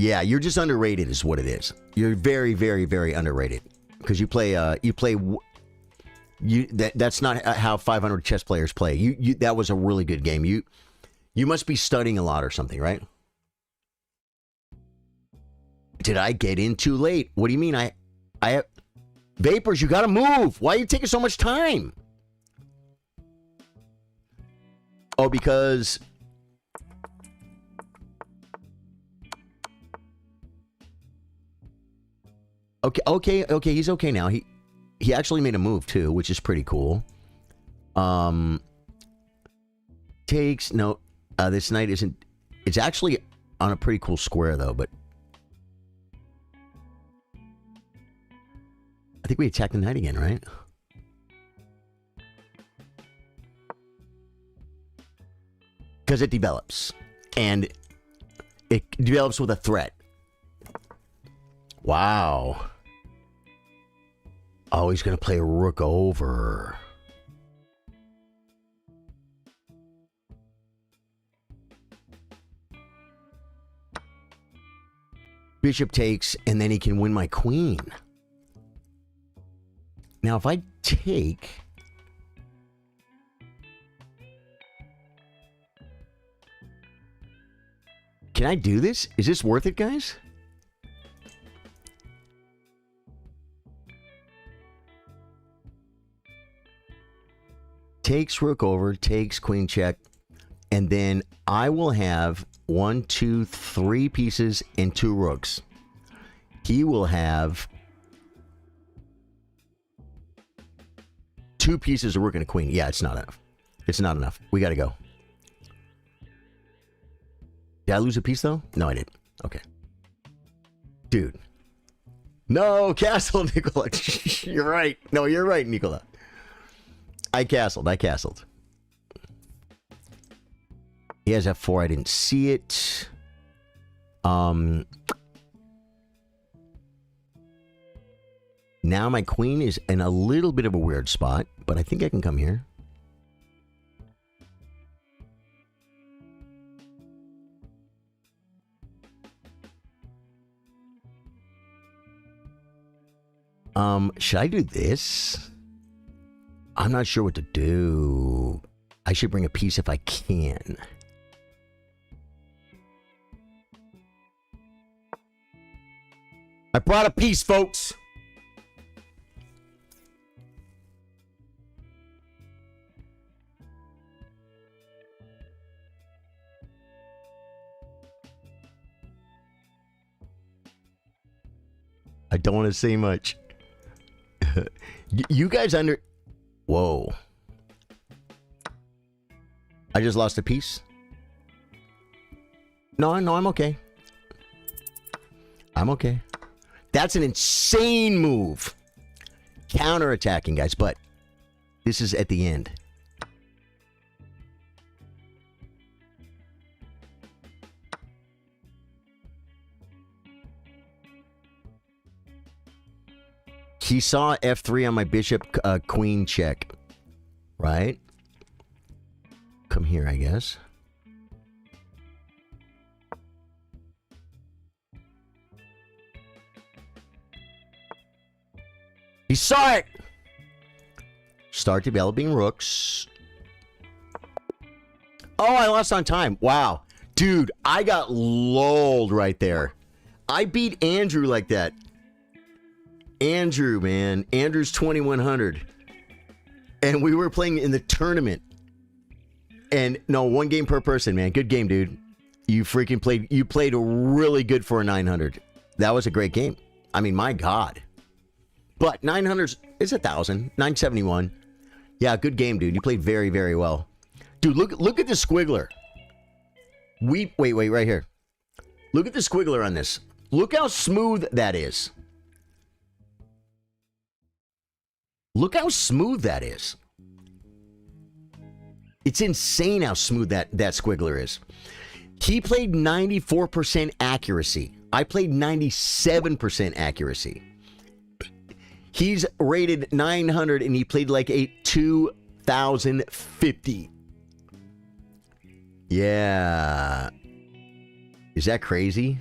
Yeah, you're just underrated is what it is. You're very, very, very underrated. Because that's not how 500 chess players play. That was a really good game. You must be studying a lot or something, right? Did I get in too late? What do you mean? I have Vapors, you gotta move. Why are you taking so much time? Oh, because okay, he's okay now. He actually made a move too, which is pretty cool. Takes no this knight isn't, it's actually on a pretty cool square though, but I think we attack the knight again, right? Because it develops. And it develops with a threat. Wow. Oh, he's going to play a rook over. Bishop takes, and then he can win my queen. Now, if I take... Can I do this? Is this worth it, guys? Takes rook over, takes queen check, and then I will have 1, 2, 3 pieces and 2 rooks. He will have 2 pieces, a rook and a queen. Yeah, it's not enough. It's not enough. We got to go. Did I lose a piece, though? No, I didn't. Okay. Dude. No, castle, Nicola. You're right. No, you're right, Nicola. I castled. He has F4. I didn't see it. Now my queen is in a little bit of a weird spot, but I think I can come here. Should I do this? I'm not sure what to do. I should bring a piece if I can. I brought a piece, folks. I don't want to say much. You guys under... Whoa. I just lost a piece. No, I'm okay. I'm okay. That's an insane move. Counter-attacking, guys, but this is at the end. He saw F3 on my bishop queen check. Right? Come here, I guess. He saw it! Start developing rooks. Oh, I lost on time. Wow. Dude, I got lulled right there. I beat Andrew like that. Andrew, man. Andrew's 2100. And we were playing in the tournament. And no, 1 game per person, man. Good game, dude. You freaking played. You played really good for a 900. That was a great game. I mean, my God. But 900 is 1,000. 971. Yeah, good game, dude. You played very, very well. Dude, look at the squiggler. Wait, right here. Look at the squiggler on this. Look how smooth that is. Look how smooth that is. It's insane how smooth that squiggler is. He played 94% accuracy. I played 97% accuracy. He's rated 900 and he played like a 2050. Yeah. Is that crazy?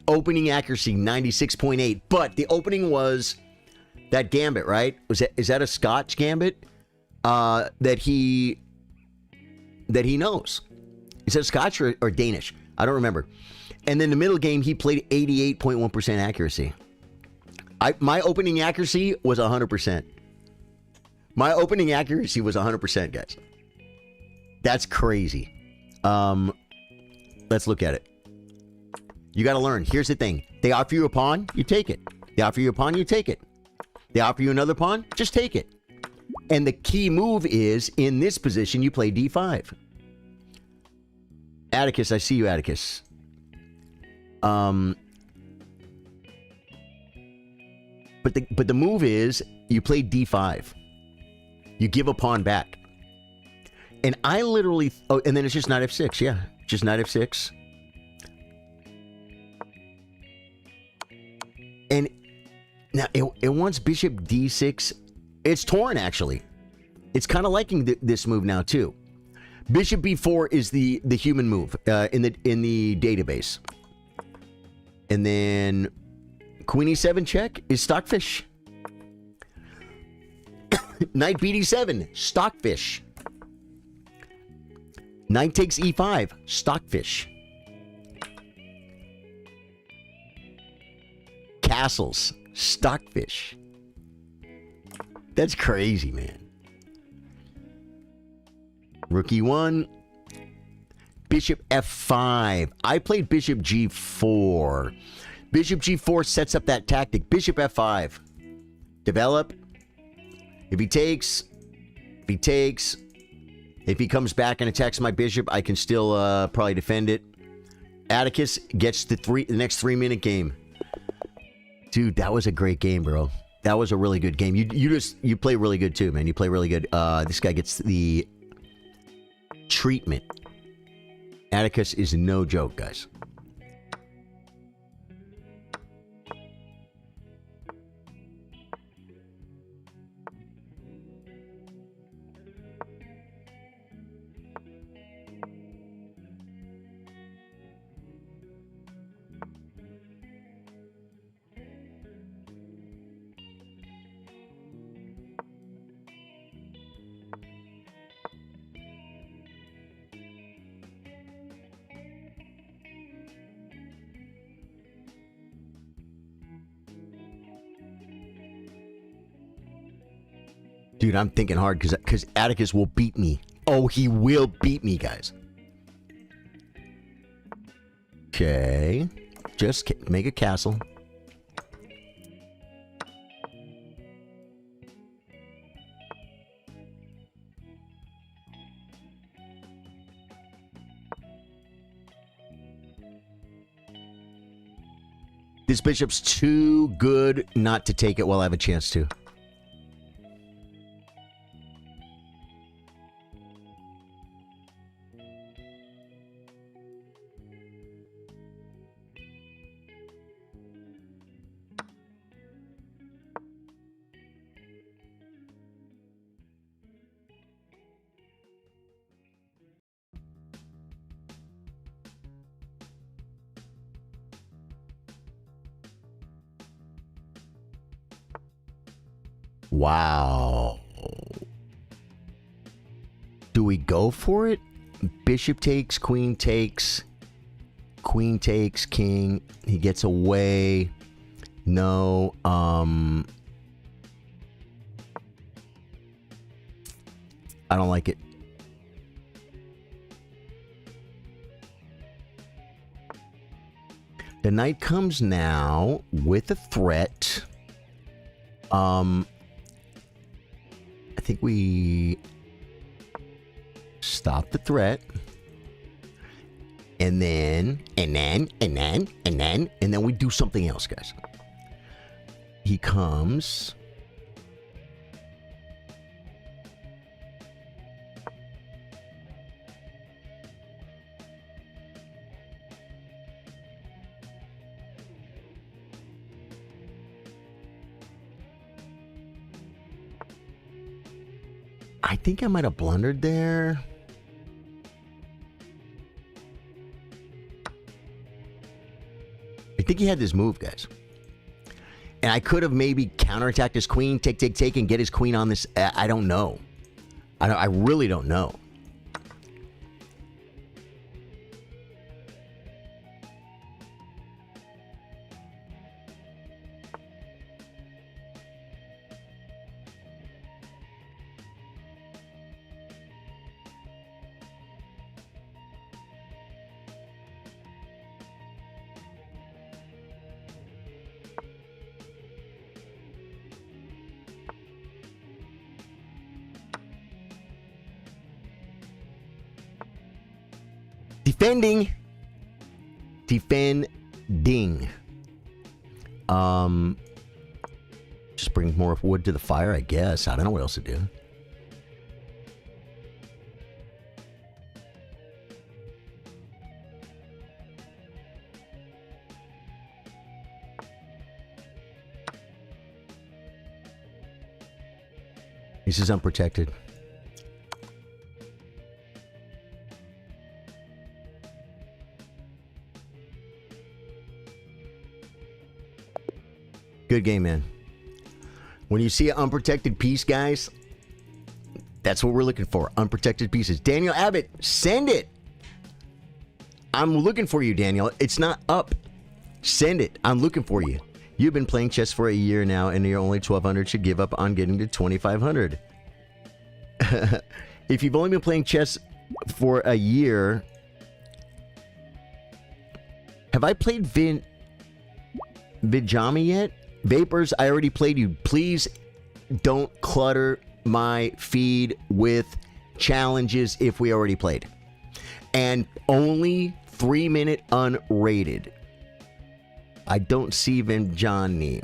Opening accuracy 96.8, but the opening was that gambit, right? Is that a Scotch gambit that he knows? Is that Scotch or Danish? I don't remember. And then the middle game, he played 88.1% accuracy. My opening accuracy was 100%. My opening accuracy was 100%, guys. That's crazy. Let's look at it. You got to learn. Here's the thing. They offer you a pawn, you take it. They offer you a pawn, you take it. They offer you another pawn, just take it. And the key move is, in this position, you play d5. Atticus, I see you, Atticus. But the move is, you play d5. You give a pawn back. And I literally... Oh, and then it's just knight f6, yeah. Just knight f6. And now it wants bishop d6. It's torn, actually. It's kind of liking this move now, too. Bishop b4 is the human move in the database. And then queen e7 check is stockfish. Knight bd7, stockfish. Knight takes e5, stockfish. Castles, stockfish. That's crazy, man. Rook e1. Bishop f5. I played bishop g4. Bishop g4 sets up that tactic. Bishop f5. Develop. If he takes. If he comes back and attacks my bishop, I can still probably defend it. Atticus gets the next 3-minute game. Dude, that was a great game, bro. That was a really good game. You play really good too, man. You play really good. This guy gets the treatment. Atticus is no joke, guys. Dude, I'm thinking hard because Atticus will beat me. Oh, he will beat me, guys. Okay. Just make a castle. This bishop's too good not to take it while I have a chance to. Wow. Do we go for it? Bishop takes, queen takes, king. He gets away. No. I don't like it. The knight comes now with a threat. I think we stop the threat. And then we do something else, guys. He comes. I think I might have blundered there. I think he had this move, guys. And I could have maybe counterattacked his queen, take, and get his queen on this. I don't know. I really don't know. Defending. Just bring more wood to the fire, I guess. I don't know what else to do. This is unprotected. Good game, man. When you see an unprotected piece, guys, that's what we're looking for. Unprotected pieces. Daniel Abbott, send it. I'm looking for you, Daniel. It's not up. Send it. I'm looking for you. You've been playing chess for a year now, and you're only 1,200. Should give up on getting to 2,500. If you've only been playing chess for a year, have I played Vijami yet? Vapors, I already played you. Please don't clutter my feed with challenges if we already played. And only 3-minute unrated. I don't see Vanjani.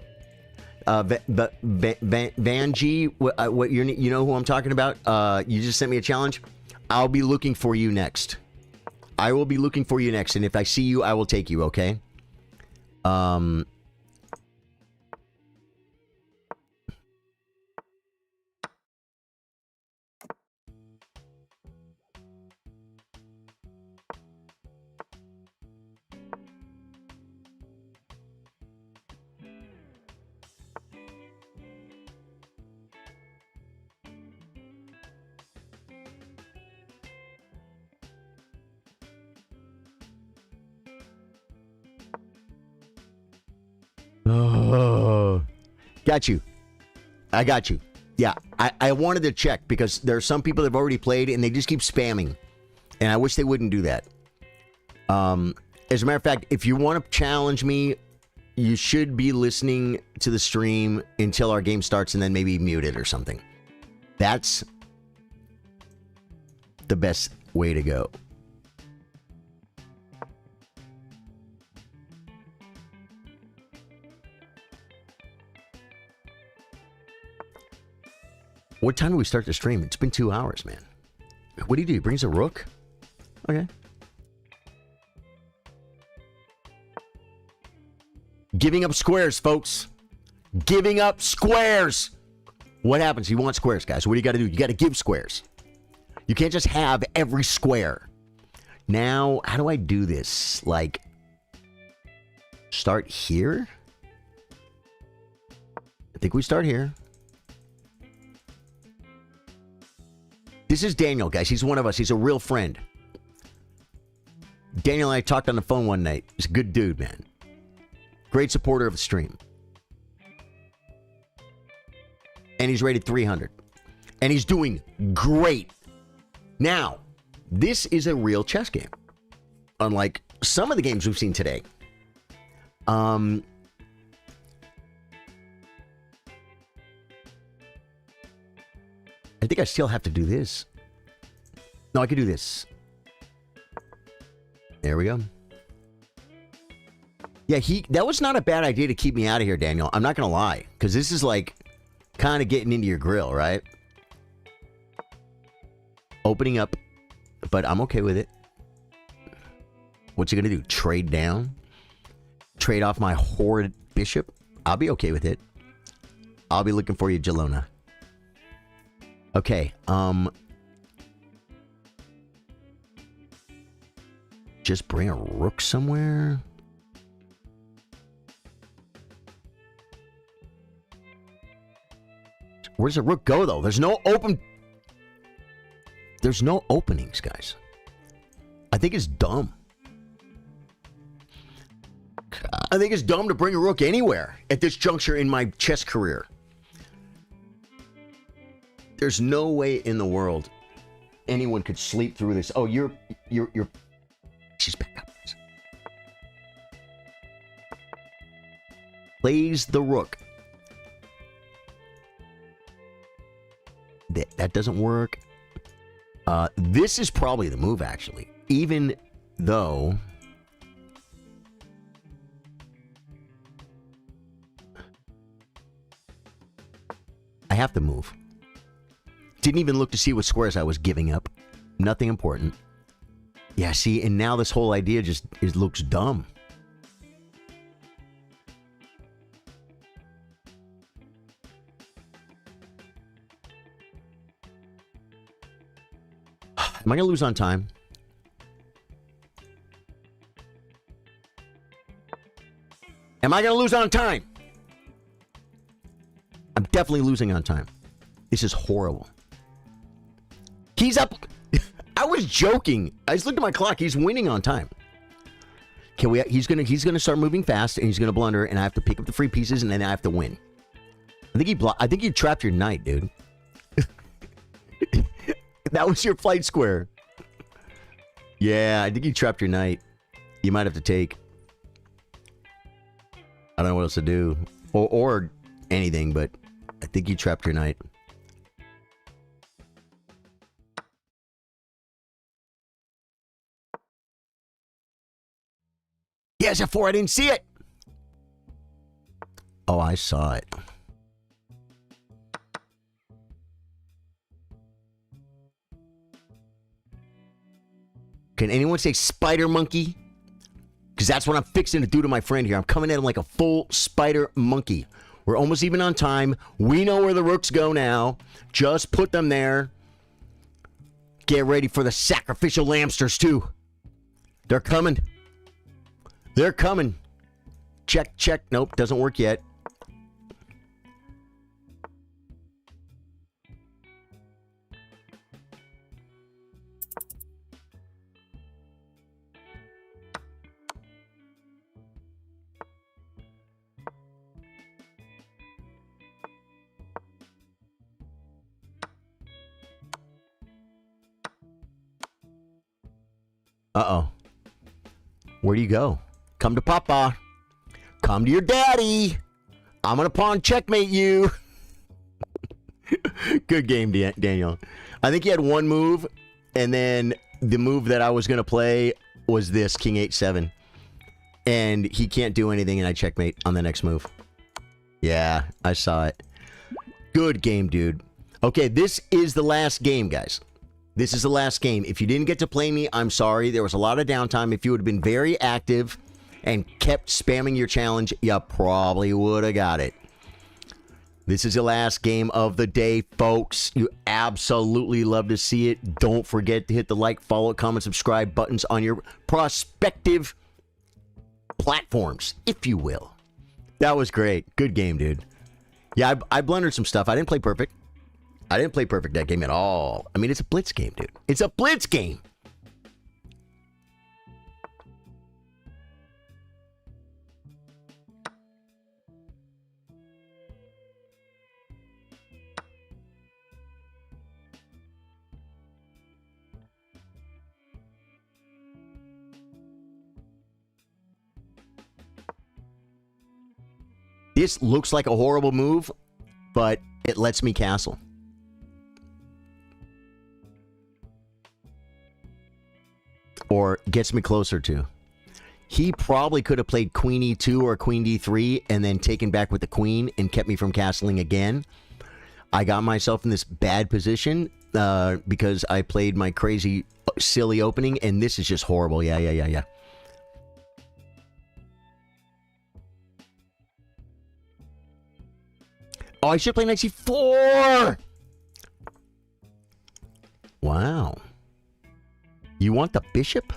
Vanji, what you know who I'm talking about? You just sent me a challenge. I'll be looking for you next. I will be looking for you next, and if I see you, I will take you, okay? Oh, got you. I got you. Yeah, I wanted to check because there are some people that have already played and they just keep spamming. And I wish they wouldn't do that. As a matter of fact, if you want to challenge me, you should be listening to the stream until our game starts and then maybe mute it or something. That's the best way to go. What time do we start the stream? It's been 2 hours, man. What do? He brings a rook? Okay. Giving up squares, folks. Giving up squares. What happens? You want squares, guys. What do you got to do? You got to give squares. You can't just have every square. Now, how do I do this? Like, start here? I think we start here. This is Daniel, guys. He's one of us. He's a real friend. Daniel and I talked on the phone one night. He's a good dude, man. Great supporter of the stream. And he's rated 300. And he's doing great. Now, this is a real chess game. Unlike some of the games we've seen today. I think I still have to do this. No, I could do this. There we go. Yeah, that was not a bad idea to keep me out of here, Daniel. I'm not going to lie. Because this is like kind of getting into your grill, right? Opening up. But I'm okay with it. What's he going to do? Trade down? Trade off my horrid bishop? I'll be okay with it. I'll be looking for you, Jelona. Okay, just bring a rook somewhere. Where's the rook go, though? There's no open... There's no openings, guys. I think it's dumb. I think it's dumb to bring a rook anywhere at this juncture in my chess career. There's no way in the world anyone could sleep through this. Oh, you're... She's back up. Plays the rook. That doesn't work. This is probably the move, actually. Even though... I have to move. Didn't even look to see what squares I was giving up. Nothing important. Yeah, see, and now this whole idea just looks dumb. Am I going to lose on time? Am I going to lose on time? I'm definitely losing on time. This is horrible. He's up. I was joking. I just looked at my clock. He's winning on time. He's gonna start moving fast, and he's gonna blunder, and I have to pick up the free pieces, and then I have to win. I think you trapped your knight, dude. That was your flight square. Yeah, I think you trapped your knight. You might have to take. I don't know what else to do. Or anything, but I think you trapped your knight. Yes, F4, I didn't see it. Oh, I saw it. Can anyone say spider monkey? Because that's what I'm fixing to do to my friend here. I'm coming at him like a full spider monkey. We're almost even on time. We know where the rooks go now. Just put them there. Get ready for the sacrificial lamsters, too. They're coming. They're coming. Check, check. Nope, doesn't work yet. Uh-oh. Where do you go? Come to Papa. Come to your daddy. I'm going to pawn checkmate you. Good game, Daniel. I think he had one move, and then the move that I was going to play was this, King 8-7. And he can't do anything, and I checkmate on the next move. Yeah, I saw it. Good game, dude. Okay, this is the last game, guys. This is the last game. If you didn't get to play me, I'm sorry. There was a lot of downtime. If you would have been very active and kept spamming your challenge, you probably would have got it. This is the last game of the day, folks. You absolutely love to see it. Don't forget to hit the like, follow, comment, subscribe buttons on your prospective platforms, if you will. That was great. Good game, dude. Yeah, I blundered some stuff. I didn't play perfect. I didn't play perfect that game at all. I mean, it's a blitz game, dude. It's a blitz game. This looks like a horrible move, but it lets me castle. Or gets me closer to. He probably could have played Queen E2 or Queen D3 and then taken back with the Queen and kept me from castling again. I got myself in this bad position because I played my crazy, silly opening, and this is just horrible. Yeah. Oh, I should play knight c4! Wow. You want the bishop?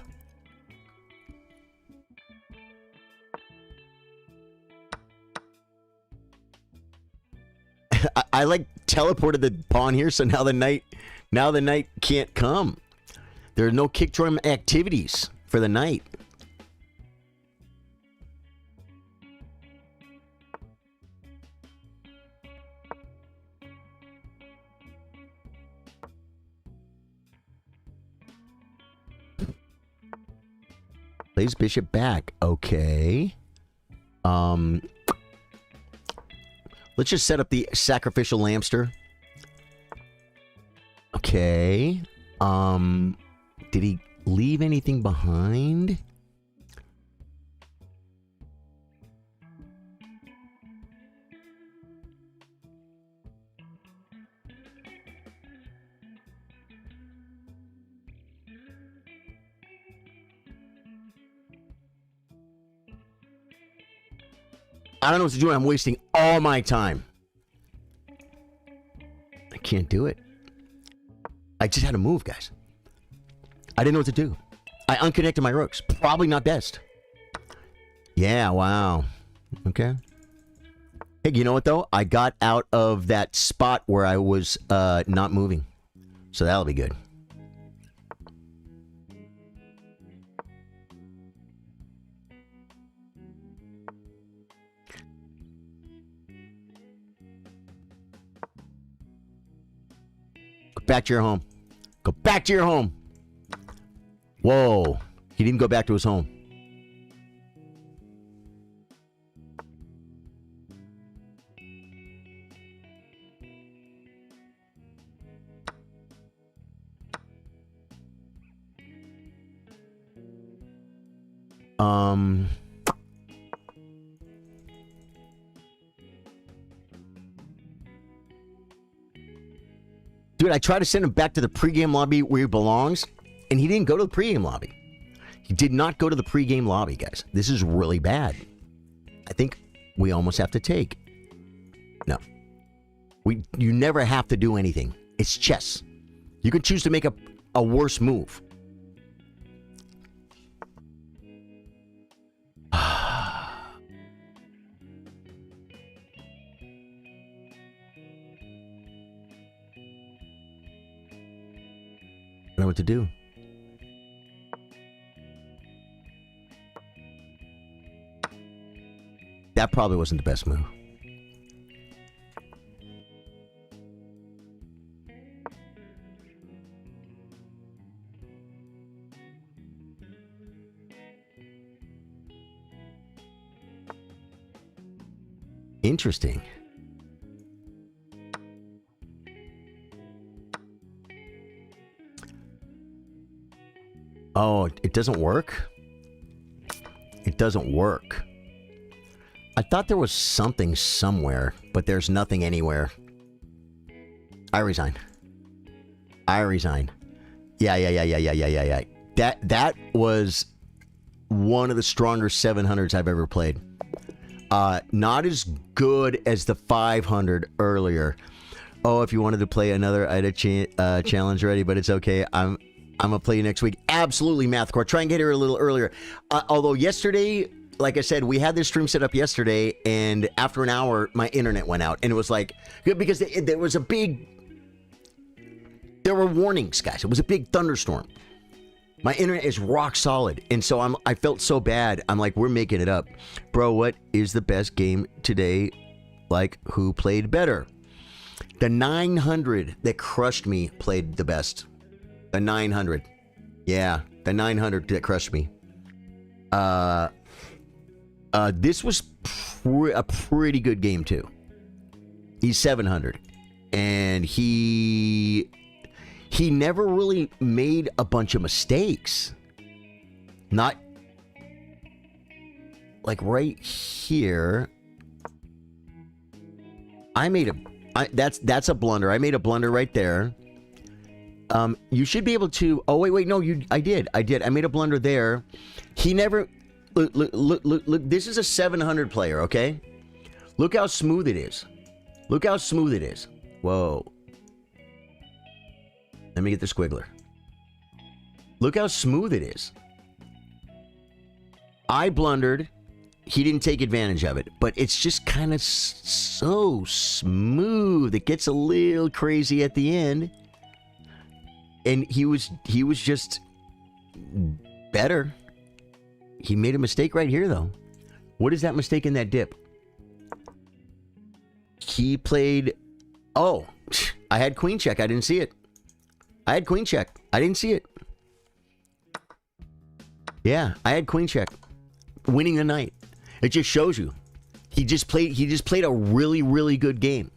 I like teleported the pawn here, so now the knight can't come. There are no kick drum activities for the knight. Plays bishop back. Okay. Let's just set up the sacrificial lamster. Okay. Did he leave anything behind? I don't know what to do. I'm wasting all my time. I can't do it. I just had to move, guys. I didn't know what to do. I unconnected my rooks. Probably not best. Yeah, wow. Okay. Hey, you know what, though? I got out of that spot where I was not moving. So that'll be good. Back to your home. Go back to your home. Whoa. He didn't go back to his home. Dude, I tried to send him back to the pregame lobby where he belongs, and he didn't go to the pregame lobby. He did not go to the pregame lobby, guys. This is really bad. I think we almost have to take. No. You never have to do anything. It's chess. You can choose to make a worse move. Know what to do. That probably wasn't the best move. Interesting. Oh, it doesn't work? It doesn't work. I thought there was something somewhere, but there's nothing anywhere. I resign. I resign. Yeah. That was one of the stronger 700s I've ever played. Not as good as the 500 earlier. Oh, if you wanted to play another, I had a challenge ready, but it's okay. I'm going to play you next week. Absolutely, Math Core. Try and get here a little earlier. Although yesterday, like I said, we had this stream set up yesterday, and after an hour, my internet went out. And it was like, because there was a big... There were warnings, guys. It was a big thunderstorm. My internet is rock solid. And so I felt so bad. I'm like, we're making it up. Bro, what is the best game today? Like, who played better? The 900 that crushed me played the best. The 900. Yeah, the 900 that crushed me. This was a pretty good game, too. He's 700. And he never really made a bunch of mistakes. Not... Like, right here... That's a blunder. I made a blunder right there. You should be able to... Oh, wait, no, I did. I made a blunder there. He never... Look, this is a 700 player, okay? Look how smooth it is. Look how smooth it is. Whoa. Let me get the squiggler. Look how smooth it is. I blundered. he didn't take advantage of it, but it's just kind of so smooth. It gets a little crazy at the end, and he was just better. He made a mistake right here, though. What is that mistake in that dip? He played... Oh, I had queen check. I didn't see it. I had queen check. I didn't see it. Yeah, I had queen check. Winning the night. It just shows you. He just played a really, really good game.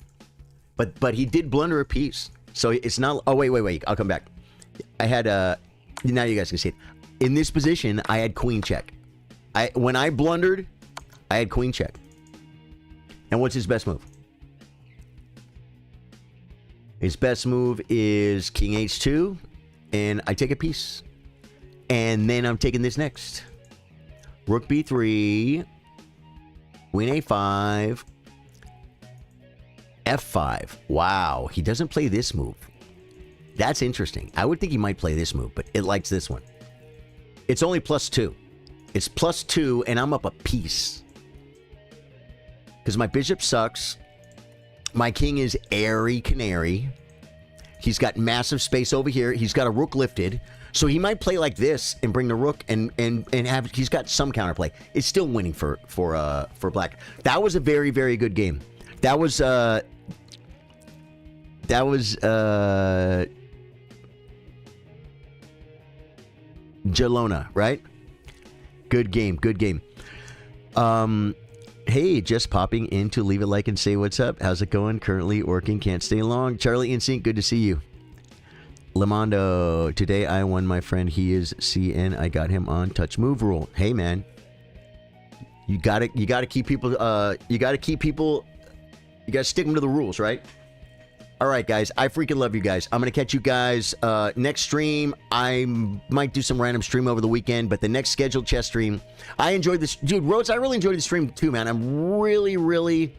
But he did blunder a piece. So it's not... Oh, wait. I'll come back. I had... Now you guys can see it. In this position, I had queen check. When I blundered, I had queen check. And what's his best move? His best move is king h2, and I take a piece. And then I'm taking this next. Rook b3, queen a5, f5. Wow, he doesn't play this move. That's interesting. I would think he might play this move, but it likes this one. It's only +2. It's +2, and I'm up a piece. Because my bishop sucks. My king is airy canary. He's got massive space over here. He's got a rook lifted. So he might play like this and bring the rook and have... He's got some counterplay. It's still winning for black. That was a very, very good game. That was Jalona, right? Good game. Hey, just popping in to leave a like and say what's up. How's it going? Currently working, can't stay long. Charlie in sync, good to see you. Lamondo, today I won my friend. He is CN. I got him on touch move rule. Hey man, you gotta keep people. You gotta stick them to the rules, right? All right, guys. I freaking love you guys. I'm going to catch you guys next stream. I might do some random stream over the weekend, but the next scheduled chess stream, I enjoyed this. Dude, Rhodes, I really enjoyed the stream too, man. I'm really, really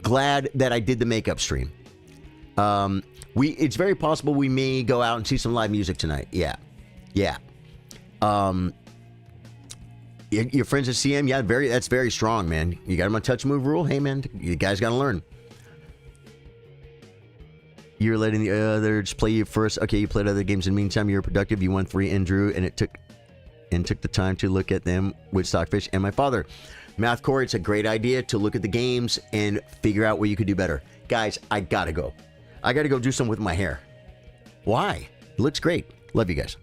glad that I did the makeup stream. It's very possible we may go out and see some live music tonight. Yeah. Your friends at CM, yeah, that's very strong, man. You got them on touch move rule. Hey, man, you guys got to learn. You're letting the others play you first. Okay, you played other games in the meantime. You were productive. You won 3 and drew, and took the time to look at them with Stockfish and my father. Math Core, it's a great idea to look at the games and figure out where you could do better. Guys, I gotta go. I gotta go do something with my hair. Why? It looks great. Love you guys.